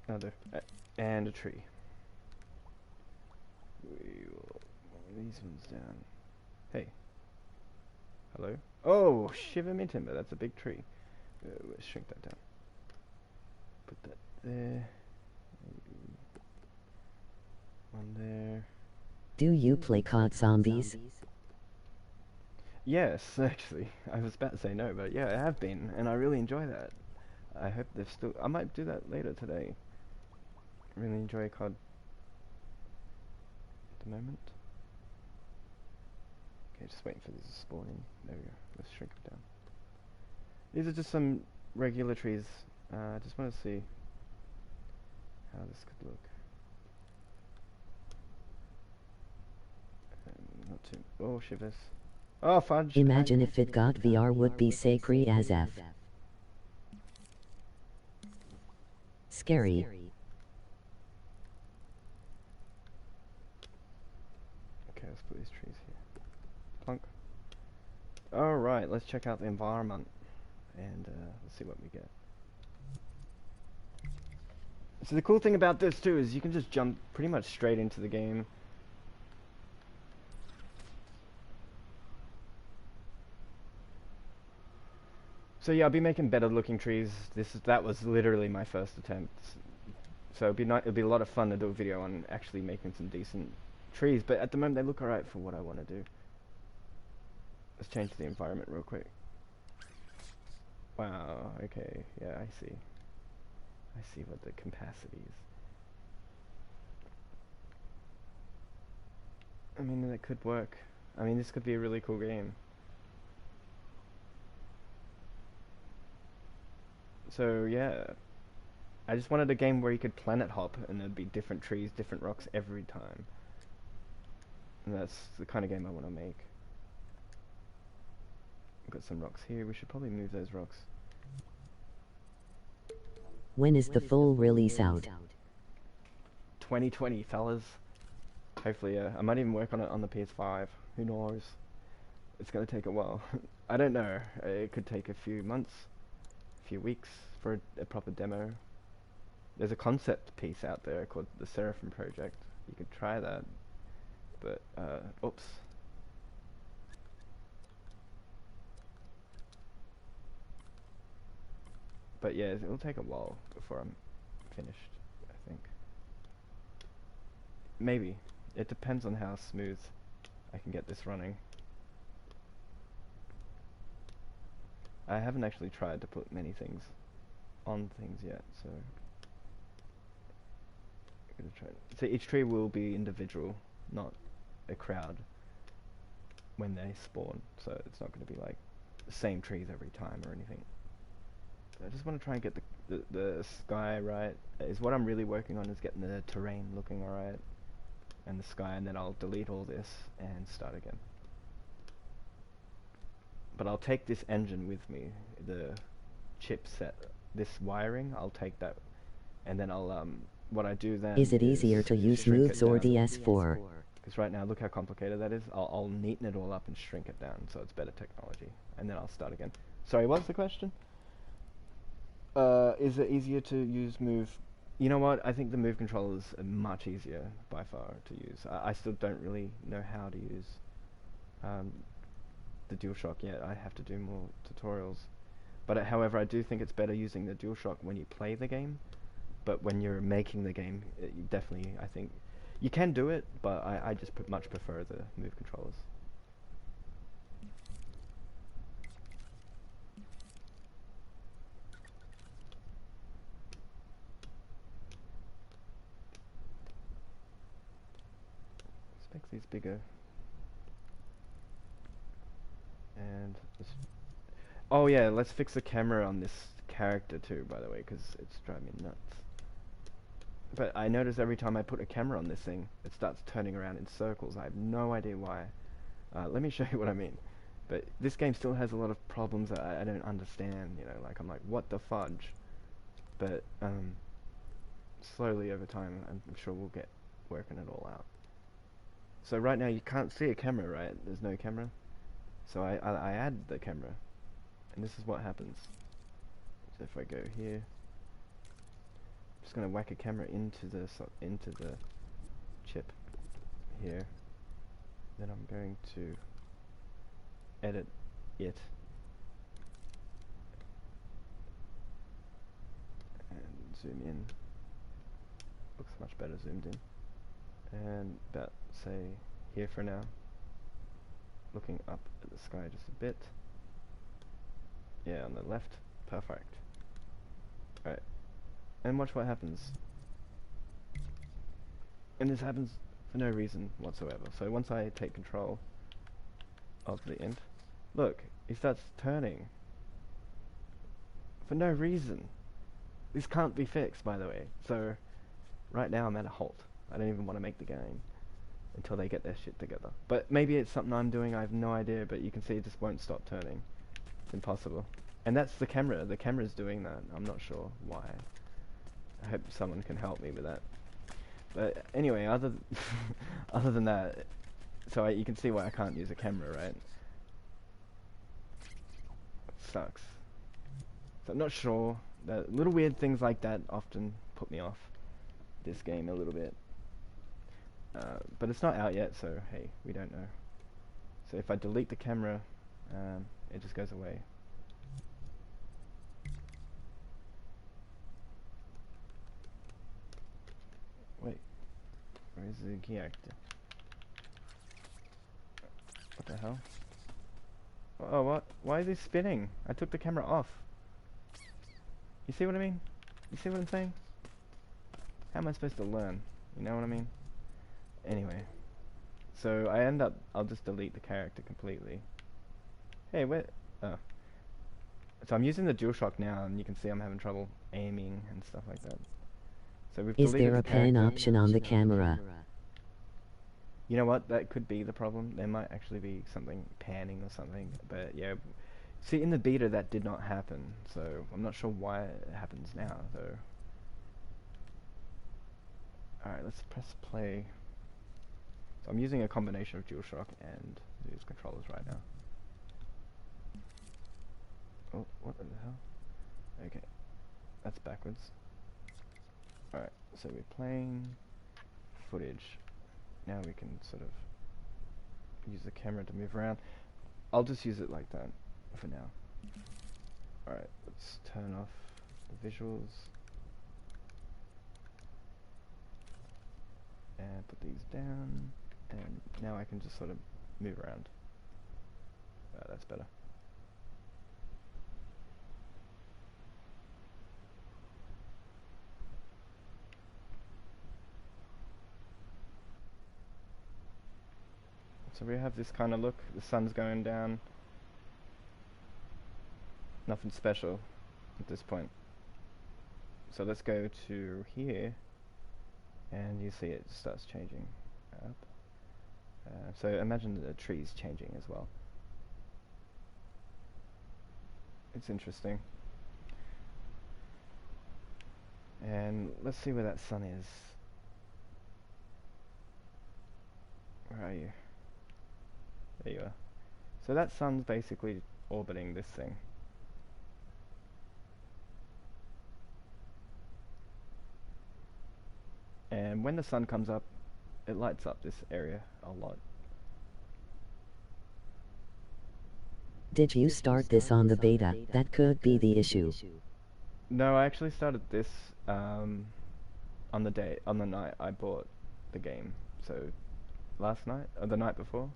Another, and a tree. We will move these ones down. Hey. Hello? Oh, Shiver Me Timber, that's a big tree. Let's shrink that down. Put that there. One there. Do you play COD Zombies? Yes, actually. I was about to say no, but yeah, I have been, and I really enjoy that. I hope they've still... I might do that later today. Really enjoy COD at the moment. Okay, just waiting for these to spawn in. There we go. Let's shrink it down. These are just some regular trees. I just want to see how this could look. Not too. Oh, shivers. Oh, fudge. Imagine if it got VR would be sacred as F. Scary. Okay, let's put these trees here. Plunk. Alright, let's check out the environment. And let's see what we get. So the cool thing about this too is you can just jump pretty much straight into the game. So yeah, I'll be making better looking trees. That was literally my first attempt. So it'd be a lot of fun to do a video on actually making some decent trees, but at the moment they look alright for what I want to do. Let's change the environment real quick. Wow, okay, yeah, I see. I see what the capacity is. I mean, that could work. I mean, this could be a really cool game. So, yeah. I just wanted a game where you could planet hop and there'd be different trees, different rocks every time. And that's the kind of game I want to make. We've got some rocks here. We should probably move those rocks. When is the full release out? 2020, fellas. Hopefully, I might even work on it on the PS5. Who knows? It's gonna take a while. I don't know. It could take a few months, a few weeks for a proper demo. There's a concept piece out there called the Seraphim Project. You could try that. But, oops. But yeah, it'll take a while before I'm finished, I think. Maybe. It depends on how smooth I can get this running. I haven't actually tried to put many things on things yet, so I'm gonna try. So each tree will be individual, not a crowd when they spawn, so it's not going to be like the same trees every time or anything. I just want to try and get the sky right. Is what I'm really working on, is getting the terrain looking alright and the sky, and then I'll delete all this and start again. But I'll take this engine with me, the chipset, this wiring, I'll take that, and then I'll what I do then Is it easier to use shrink it moves or down. DS4? Because right now, look how complicated that is. I'll neaten it all up and shrink it down so it's better technology, and then I'll start again. Sorry, what's the question? Is it easier to use move? You know what? I think the move controllers are much easier by far to use. I still don't really know how to use the DualShock yet. I have to do more tutorials. But however, I do think it's better using the DualShock when you play the game. But when you're making the game, you definitely, I think, you can do it, but I just much prefer the move controllers. Let's make these bigger. And oh yeah, let's fix the camera on this character too, by the way, because it's driving me nuts. But I notice every time I put a camera on this thing, it starts turning around in circles. I have no idea why. Let me show you what I mean. But this game still has a lot of problems that I don't understand, you know, like I'm like, what the fudge? But slowly over time, I'm sure we'll get working it all out. So right now you can't see a camera, right? There's no camera. So I add the camera, and this is what happens. So if I go here, I'm just gonna whack a camera into the chip here. Then I'm going to edit it and zoom in. Looks much better zoomed in. And about say here for now. Looking up at the sky just a bit. Yeah, on the left. Perfect. Alright. And watch what happens. And this happens for no reason whatsoever. So once I take control of the imp, look, he starts turning. For no reason. This can't be fixed, by the way. So right now I'm at a halt. I don't even want to make the game until they get their shit together. But maybe it's something I'm doing, I have no idea, but you can see it just won't stop turning. It's impossible. And that's the camera. The camera's doing that. I'm not sure why. I hope someone can help me with that. But anyway, other than that, so you can see why I can't use a camera, right? It sucks. So I'm not sure. Little weird things like that often put me off this game a little bit. But it's not out yet, so hey, we don't know. So if I delete the camera, it just goes away. Wait, where is the character? What the hell? Oh, what? Why is it spinning? I took the camera off. You see what I mean? You see what I'm saying? How am I supposed to learn? You know what I mean? Anyway. So I'll just delete the character completely. Hey, where? Oh. So I'm using the DualShock now, and you can see I'm having trouble aiming and stuff like that. So we've Is deleted there a the pan character. option on the camera? You know what? That could be the problem. There might actually be something panning or something. But yeah, see, in the beta that did not happen. So I'm not sure why it happens now, though. Alright, let's press play. So I'm using a combination of DualShock and these controllers right now. Oh, what the hell? Okay, that's backwards. Alright, so we're playing footage. Now we can sort of use the camera to move around. I'll just use it like that for now. Alright, let's turn off the visuals. And put these down. And now I can just sort of move around. That's better. So we have this kind of look. The sun's going down. Nothing special at this point. So let's go to here, and you see it starts changing up. So imagine the trees changing as well. It's interesting. And let's see where that sun is. Where are you? There you are. So that sun's basically orbiting this thing. And when the sun comes up, it lights up this area a lot. Did you start this on the beta? That could be the issue. No, I actually started this on the night I bought the game. So last night, or the night before.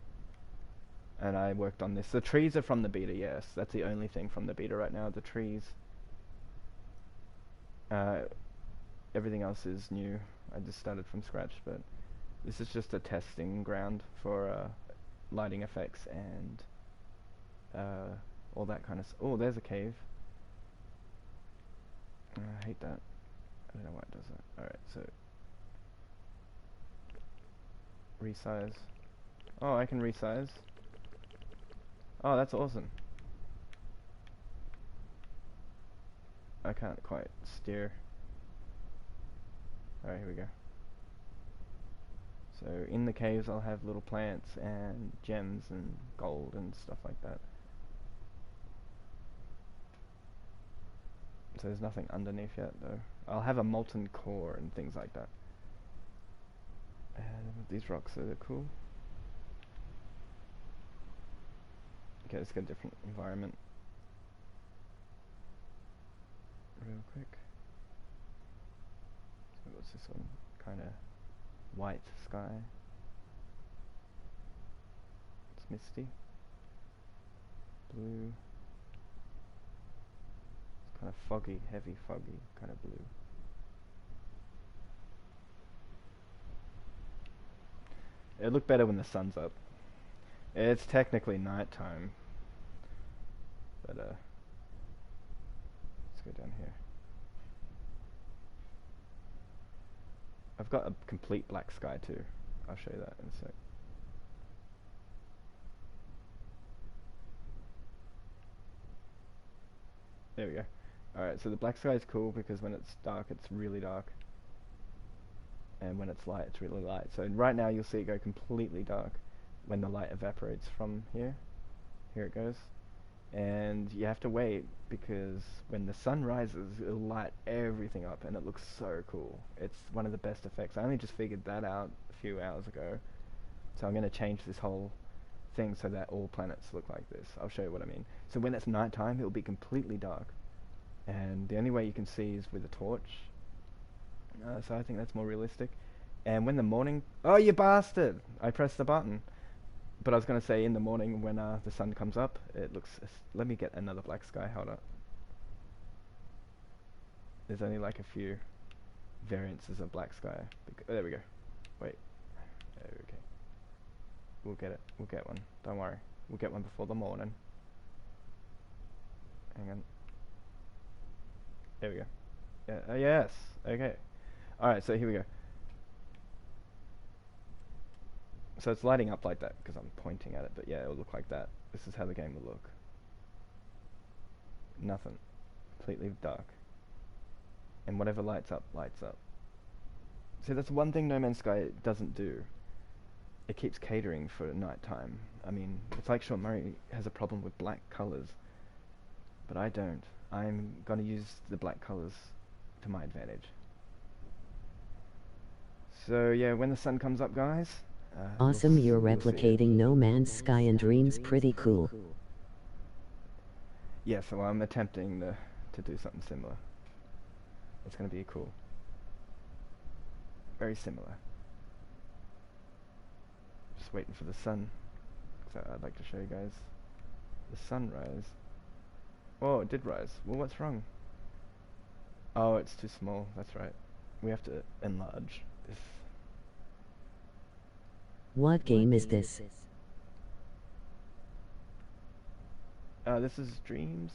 And I worked on this. The trees are from the beta, yes. That's the only thing from the beta right now, the trees. Everything else is new. I just started from scratch, but this is just a testing ground for lighting effects and all that kind of oh, there's a cave. I hate that. I don't know why it does that. Alright, so resize. Oh, I can resize. Oh, that's awesome. I can't quite steer. Alright, here we go. So in the caves I'll have little plants and gems and gold and stuff like that. So there's nothing underneath yet though. I'll have a molten core and things like that. And these rocks are cool. Okay, let's get a different environment. Real quick. So what's this one? Kinda white sky. It's misty. Blue. It's kind of foggy, heavy foggy, kind of blue. It'll look better when the sun's up. It's technically nighttime, but let's go down here. I've got a complete black sky too. I'll show you that in a sec. There we go. Alright, so the black sky is cool because when it's dark, it's really dark. And when it's light, it's really light. So right now you'll see it go completely dark when the light evaporates from here. Here it goes. And you have to wait because when the sun rises, it'll light everything up and it looks so cool. It's one of the best effects. I only just figured that out a few hours ago. So I'm going to change this whole thing so that all planets look like this. I'll show you what I mean. So when it's nighttime, it'll be completely dark. And the only way you can see is with a torch. So I think that's more realistic. And when the morning... Oh, you bastard! I pressed the button. But I was going to say in the morning when the sun comes up, it looks... Let me get another black sky. Hold up. There's only like a few variances of black sky. Oh, there we go. Wait. Okay. We'll get it. We'll get one. Don't worry. We'll get one before the morning. Hang on. There we go. Yeah. Yes. Okay. Alright, so here we go. So it's lighting up like that because I'm pointing at it, but yeah, it'll look like that. This is how the game will look. Nothing. Completely dark. And whatever lights up, lights up. See, that's one thing No Man's Sky doesn't do. It keeps catering for nighttime. I mean, it's like Sean Murray has a problem with black colours, but I don't. I'm gonna use the black colours to my advantage. So yeah, when the sun comes up, guys. Awesome, you're replicating No Man's Sky and Dreams, pretty cool. Yeah, so I'm attempting to do something similar. It's gonna be cool. Very similar. Just waiting for the sun. So I'd like to show you guys the sunrise. Oh, it did rise. Well, what's wrong? Oh, it's too small. That's right. We have to enlarge this. What game is this? This is Dreams.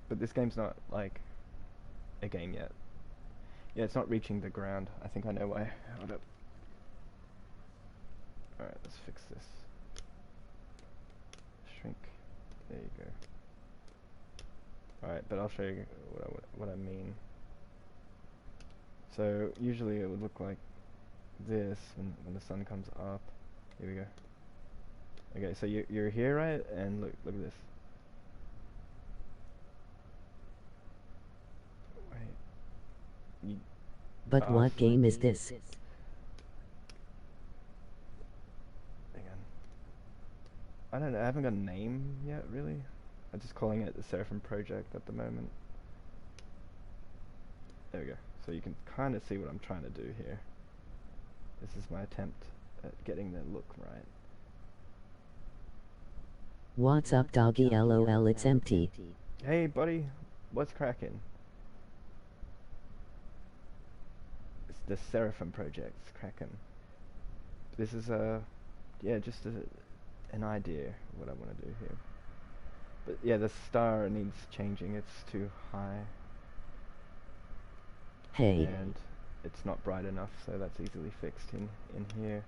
But this game's not like a game yet. Yeah, it's not reaching the ground. I think I know why. Hold up. Alright, let's fix this. Shrink. There you go. Alright, but I'll show you what I mean. So usually it would look like this when the sun comes up. Here we go. Okay, so you're here, right? And look at this. Wait. But what game is this? Hang on. I don't know. I haven't got a name yet, really. I'm just calling it the Seraphim Project at the moment. There we go. So you can kind of see what I'm trying to do here. This is my attempt at getting the look right. What's up, doggy? LOL, it's empty. Hey, buddy. What's cracking? It's the Seraphim Project. It's cracking. This is yeah, just an idea of what I want to do here. But yeah, the star needs changing. It's too high. Hey. And it's not bright enough, so that's easily fixed in here.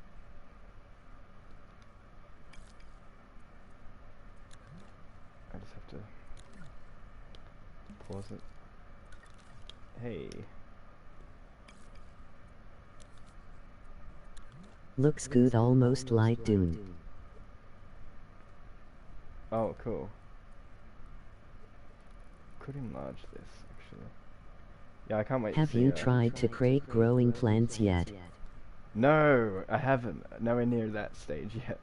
I just have to pause it. Hey. Looks good, almost like Dune. Oh, cool. Could enlarge this, actually. Yeah, I can't wait Have to see you tried to create growing plants yet? No, I haven't. Nowhere near that stage yet.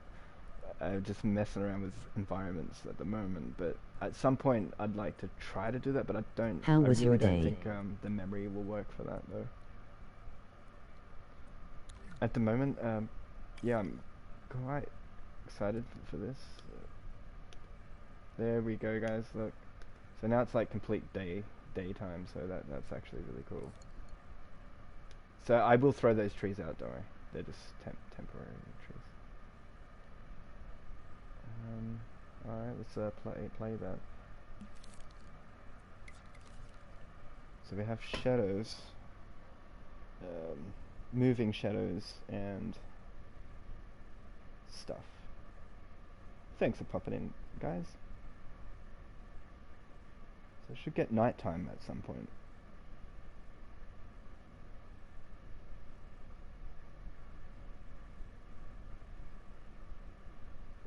I'm just messing around with environments at the moment, but at some point I'd like to try to do that, but I don't. How was I really your don't day? think the memory will work for that though. At the moment, yeah, I'm quite excited for this. There we go, guys. Look. So now it's like complete daytime, so that's actually really cool. So I will throw those trees out, don't worry. They're just temporary trees. Alright, let's play that. So we have shadows, moving shadows and stuff. Thanks for popping in, guys. So it should get nighttime at some point.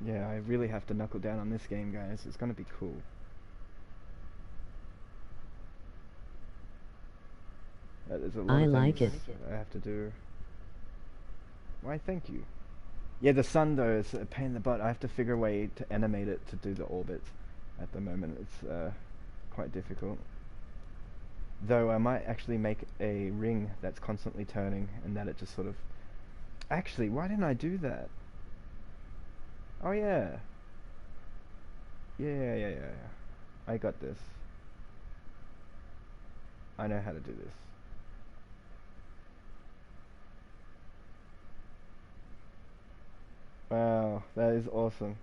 Yeah, I really have to knuckle down on this game, guys. It's gonna be cool. There's a lot I of like things it. I have to do. Why, thank you. Yeah, the sun, though, is a pain in the butt. I have to figure a way to animate it to do the orbits. At the moment, it's quite difficult. Though I might actually make a ring that's constantly turning, and that it just sort of... Actually, why didn't I do that? Oh, yeah. Yeah. I got this. I know how to do this. Wow, that is awesome.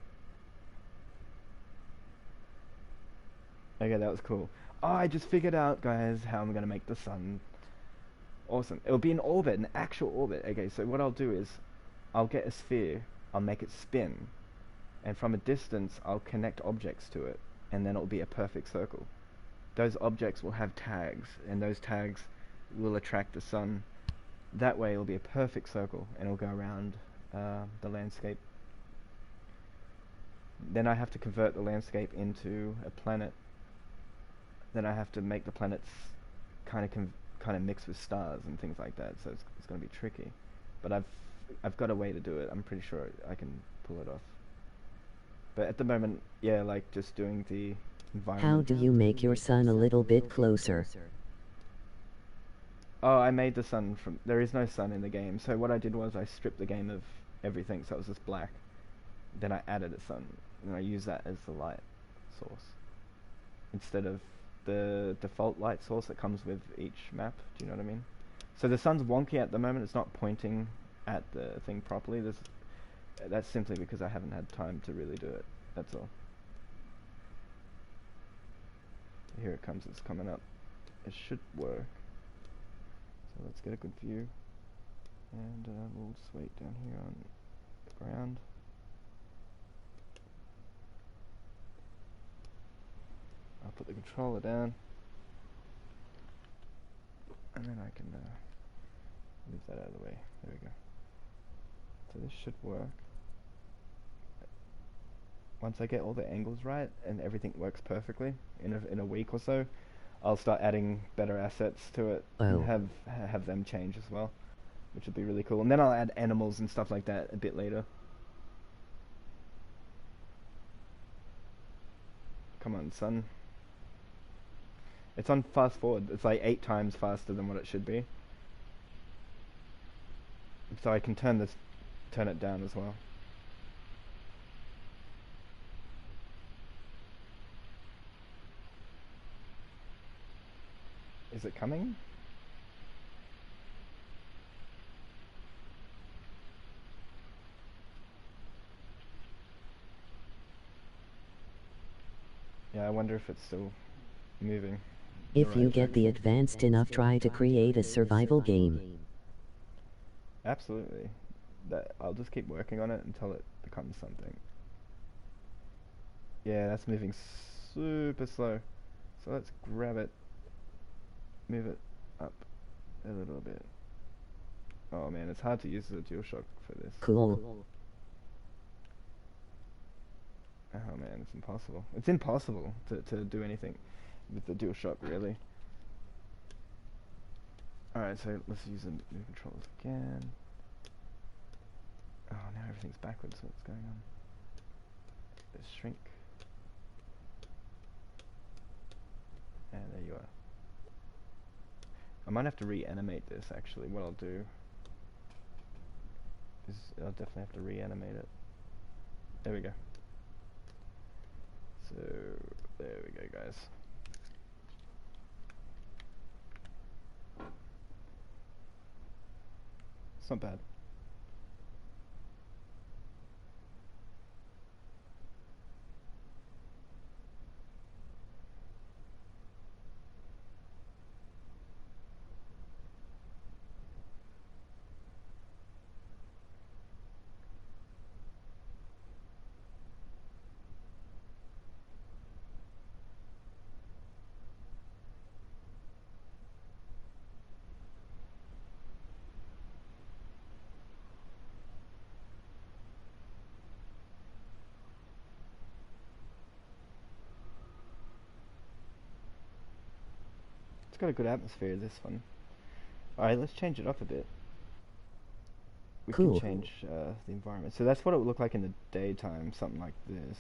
Okay, that was cool. Oh, I just figured out, guys, how I'm gonna make the sun. Awesome. It'll be an orbit, an actual orbit. Okay, so what I'll do is, I'll get a sphere, I'll make it spin, and from a distance, I'll connect objects to it, and then it'll be a perfect circle. Those objects will have tags, and those tags will attract the sun. That way, it'll be a perfect circle, and it'll go around the landscape. Then I have to convert the landscape into a planet. Then I have to make the planets kind of mix with stars and things like that. So it's going to be tricky, but I've got a way to do it. I'm pretty sure I can pull it off. But at the moment, yeah, like just doing the environment. How do you make your sun a little bit closer? Oh, I made the sun from... There is no sun in the game. So what I did was I stripped the game of everything, so it was just black. Then I added a sun, and I use that as the light source instead of the default light source that comes with each map. Do you know what I mean? So the sun's wonky at the moment. It's not pointing at the thing properly. That's simply because I haven't had time to really do it. That's all. Here it comes. It's coming up. It should work. So let's get a good view. And we'll just wait down here on the ground. I'll put the controller down. And then I can move that out of the way. There we go. So this should work. Once I get all the angles right and everything works perfectly in a week or so, I'll start adding better assets to it and have them change as well, which would be really cool. And then I'll add animals and stuff like that a bit later. Come on, son. It's on fast forward. It's like 8 times faster than what it should be. So I can turn it down as well. Is it coming? Yeah, I wonder if it's still moving. If you get the advanced enough, try to create a survival game. Absolutely. I'll just keep working on it until it becomes something. Yeah, that's moving super slow. So let's grab it, move it up a little bit. Oh man, it's hard to use the DualShock for this. Cool. Oh man, it's impossible. It's impossible to do anything with the DualShock, really. Alright, so let's use the new controls again. Oh, now everything's backwards. What's going on? Let's shrink. And there you are. I might have to reanimate this, actually. What I'll do is I'll definitely have to reanimate it. There we go. So, there we go, guys. It's not bad. got a good atmosphere, this one. Alright, let's change it up a bit. We can Cool. change the environment. So that's what it would look like in the daytime, something like this.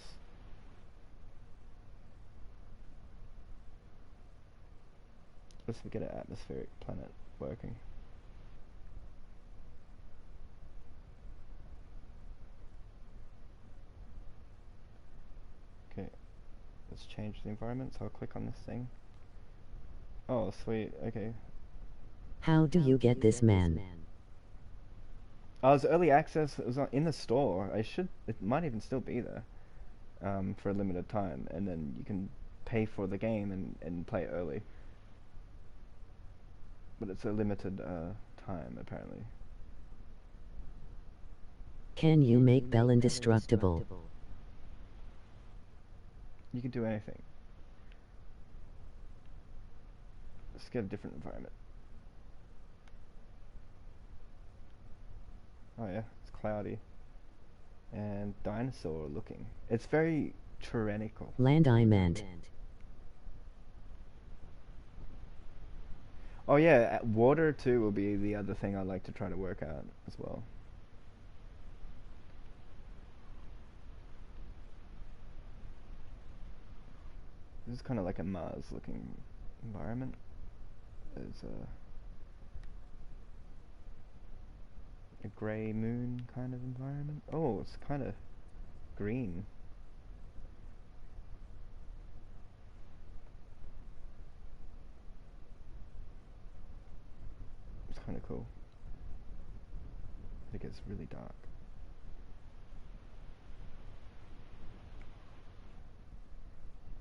Let's get an atmospheric planet working. Okay, let's change the environment, so I'll click on this thing. Oh, sweet, okay. How do you get this, man? Oh, it was early access, it was in the store. It might even still be there for a limited time, and then you can pay for the game and play it early. But it's a limited time, apparently. Can you make Bell indestructible? You can do anything. Let's get a different environment. Oh yeah, it's cloudy. And dinosaur looking. It's very tyrannical. Land I meant. Oh yeah, water too will be the other thing I'd like to try to work out as well. This is kind of like a Mars looking environment. There's a grey moon kind of environment. Oh, it's kind of green. It's kind of cool. I think it's really dark.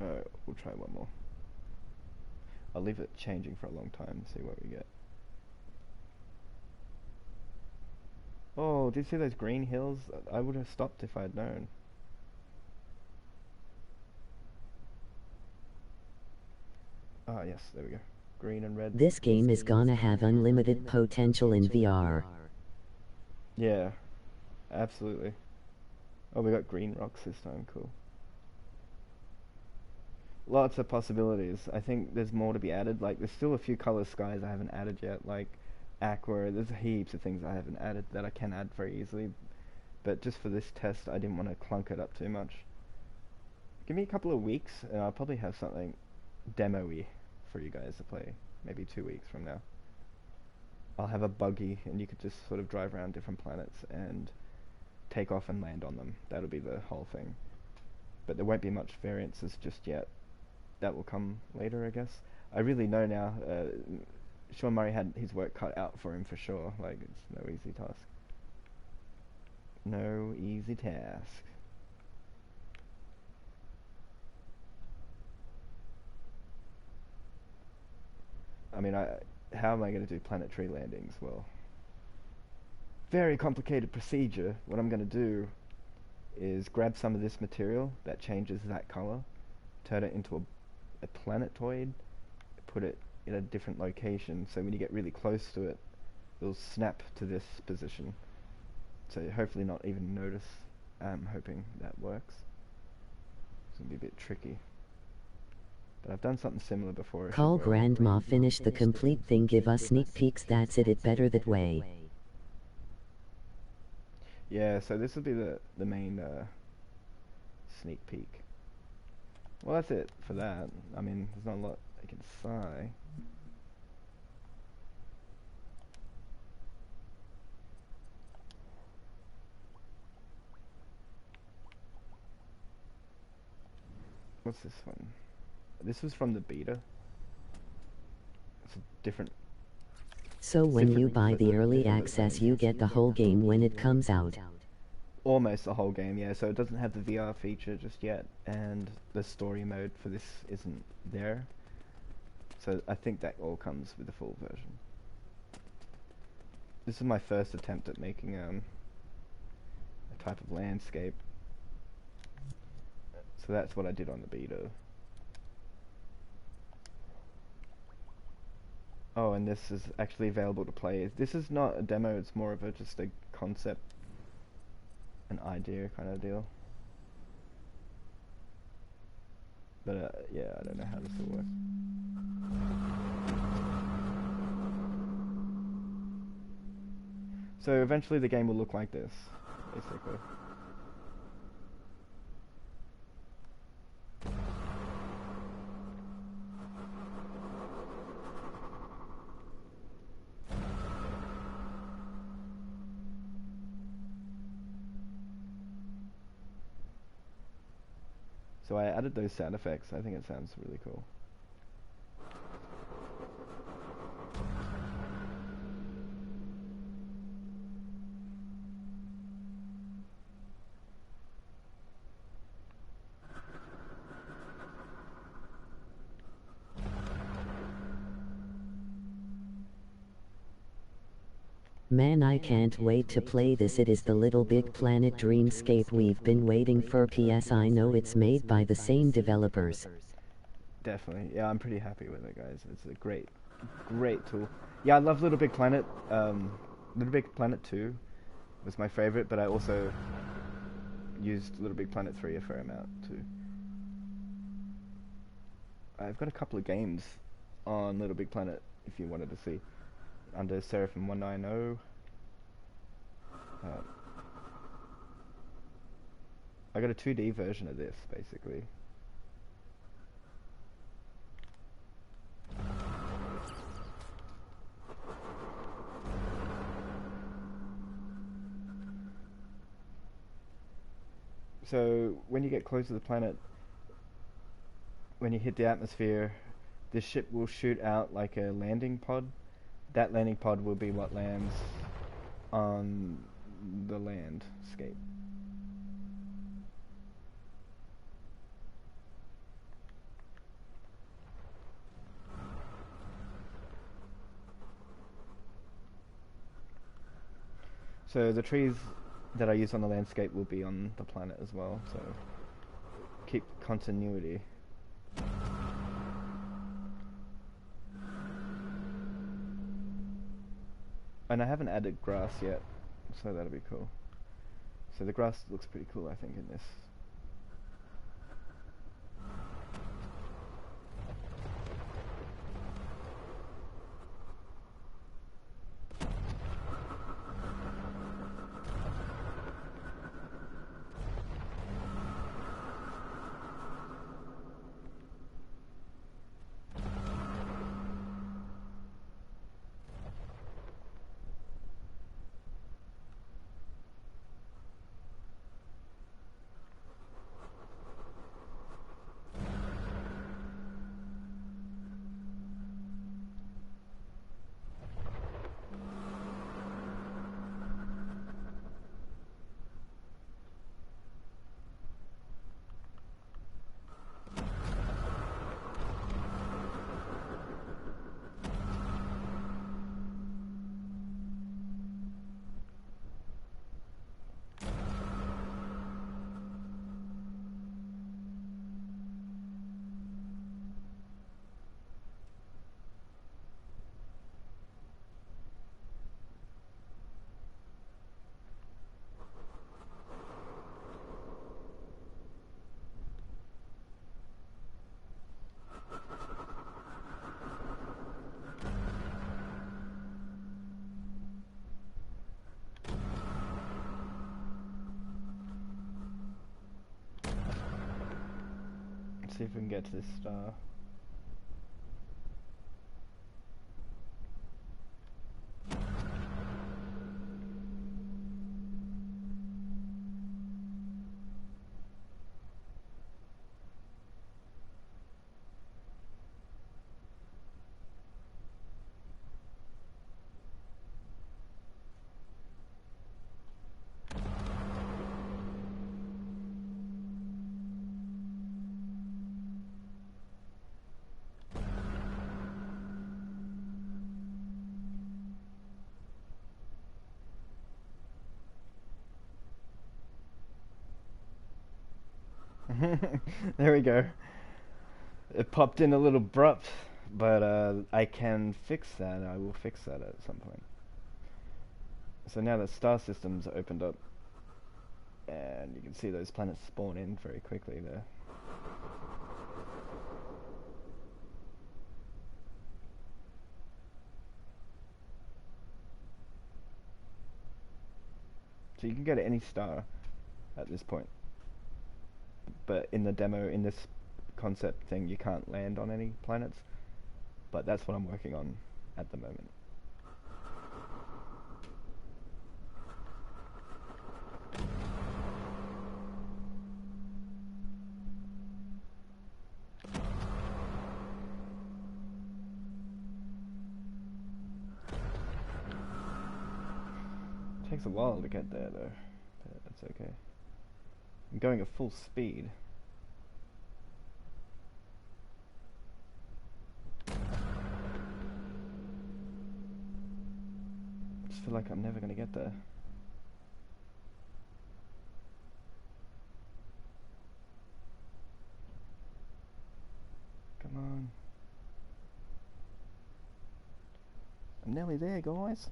Alright, we'll try one more. I'll leave it changing for a long time and see what we get. Oh, do you see those green hills? I would have stopped if I had known. Ah, yes, there we go. Green and red. This game is gonna have unlimited potential in VR. Yeah, absolutely. Oh, we got green rocks this time, cool. Lots of possibilities. I think there's more to be added. Like, there's still a few color skies I haven't added yet, like aqua. There's heaps of things I haven't added that I can add very easily. But just for this test, I didn't want to clunk it up too much. Give me a couple of weeks, and I'll probably have something demo-y for you guys to play. Maybe 2 weeks from now. I'll have a buggy, and you could just sort of drive around different planets and take off and land on them. That'll be the whole thing. But there won't be much variances just yet. That will come later, I guess. I really know now, Sean Murray had his work cut out for him for sure. Like, it's no easy task. No easy task. I mean, how am I going to do planetary landings? Well, very complicated procedure. What I'm going to do is grab some of this material that changes that color, turn it into a planetoid, put it in a different location, so when you get really close to it, it'll snap to this position. So hopefully not even notice. I'm hoping that works. It's going to be a bit tricky. But I've done something similar before. Call Grandma, finish the complete thing, give us sneak peeks, that's it better that way. Yeah, so this will be the main sneak peek. Well, that's it for that. I mean, there's not a lot I can say. What's this one? This was from the beta. It's a different... So when you buy the early access, you get the whole game when it comes out. Almost the whole game, yeah. So it doesn't have the VR feature just yet, and the story mode for this isn't there. So I think that all comes with the full version. This is my first attempt at making a type of landscape. So that's what I did on the beta. Oh, and this is actually available to play. This is not a demo, it's more of just a concept, an idea kind of deal. But yeah, I don't know how this will work. So eventually the game will look like this, basically. So I added those sound effects. I think it sounds really cool. Man, I can't wait to play this. It is the Little Big Planet dreamscape we've been waiting for. PS, I know it's made by the same developers. Definitely. Yeah, I'm pretty happy with it, guys. It's a great tool. Yeah, I love Little Big Planet. Little Big Planet 2 was my favorite, but I also used Little Big Planet 3 a fair amount too. I've got a couple of games on Little Big Planet if you wanted to see. Under Seraphim 190. I got a 2D version of this, basically. So when you get close to the planet, when you hit the atmosphere, this ship will shoot out like a landing pod. That landing pod will be what lands on the landscape. So the trees that I use on the landscape will be on the planet as well, so keep continuity. And I haven't added grass yet, so that'll be cool. So the grass looks pretty cool, I think, in this. Let's see if we can get to this star. There we go. It popped in a little abrupt, but I can fix that. I will fix that at some point. So now that star system's opened up, and you can see those planets spawn in very quickly there. So you can go to any star at this point. But in the demo, in this concept thing, you can't land on any planets. But that's what I'm working on at the moment. Takes a while to get there though, but that's okay. I'm going at full speed. I just feel like I'm never gonna get there. Come on. I'm nearly there, guys.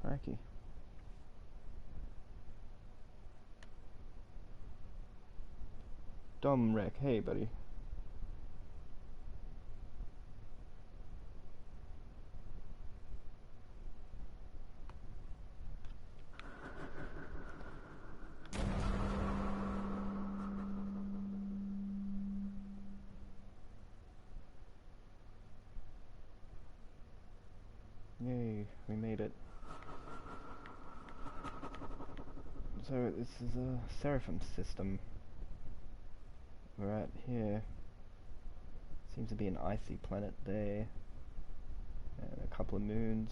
Crikey. Dom Wreck, hey buddy. Yay, we made it. So this is a Seraphim system. We're at here. Seems to be an icy planet there. And a couple of moons.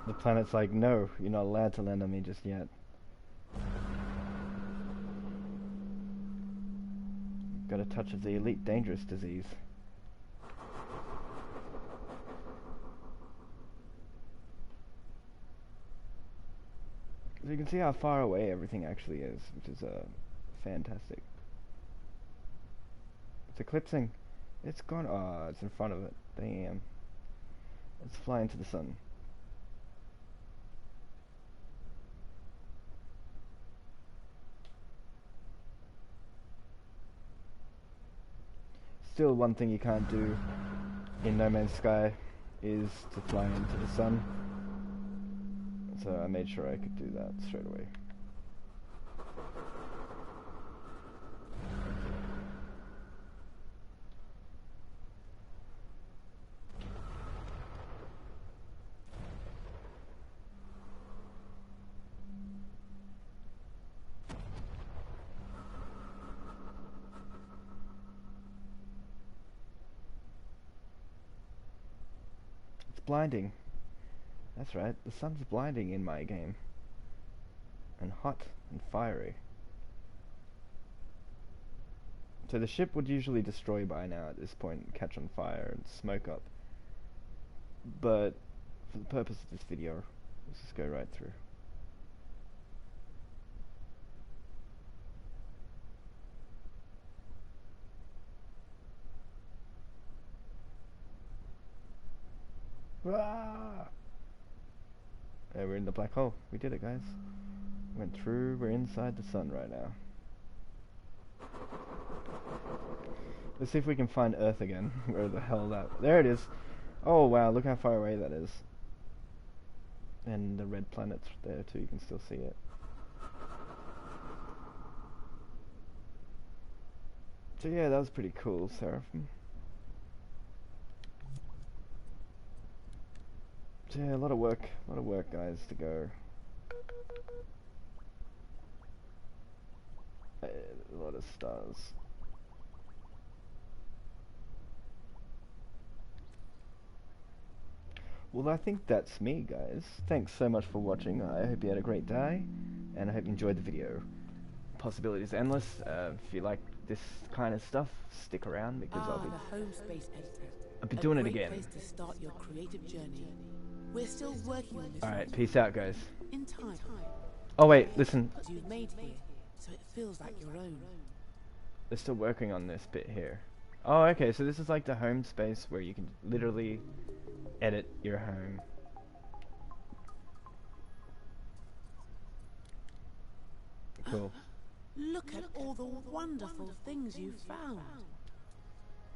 The planet's like, no, you're not allowed to land on me just yet. Got a touch of the elite dangerous disease. So you can see how far away everything actually is, which is fantastic. It's eclipsing. It's gone. Oh, it's in front of it. Damn. Let's fly into the sun. Still, one thing you can't do in No Man's Sky is to fly into the sun. So I made sure I could do that straight away. Blinding. That's right, the sun's blinding in my game. And hot and fiery. So the ship would usually destroy by now at this point, catch on fire and smoke up. But for the purpose of this video, let's just go right through. Ah! Yeah, we're in the black hole. We did it, guys. Went through. We're inside the sun right now. Let's see if we can find Earth again. Where the hell that... There it is. Oh, wow. Look how far away that is. And the red planet's there too. You can still see it. So yeah, that was pretty cool, Seraphim. So yeah, a lot of work, guys, to go. A lot of stars. Well, I think that's me, guys. Thanks so much for watching. I hope you had a great day, and I hope you enjoyed the video. Possibilities endless. If you like this kind of stuff, stick around because I'll be... the home space editor. I'll be doing it again. Place to start your creative journey. We're still working on this. All right, peace out, guys. In time. Oh wait, listen. You've made here, so it feels like your own. They're still working on this bit here. Oh, okay. So this is like the home space where you can literally edit your home. Cool. Look at all the wonderful things you found.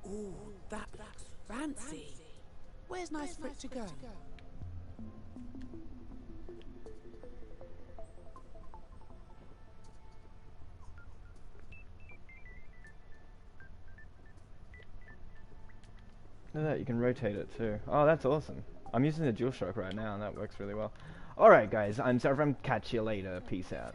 Ooh, that looks fancy. Where's nice for it to go? Look at that, you can rotate it too. Oh, that's awesome. I'm using the DualShock right now and that works really well. Alright guys, I'm Seraphim. Catch you later. Peace out.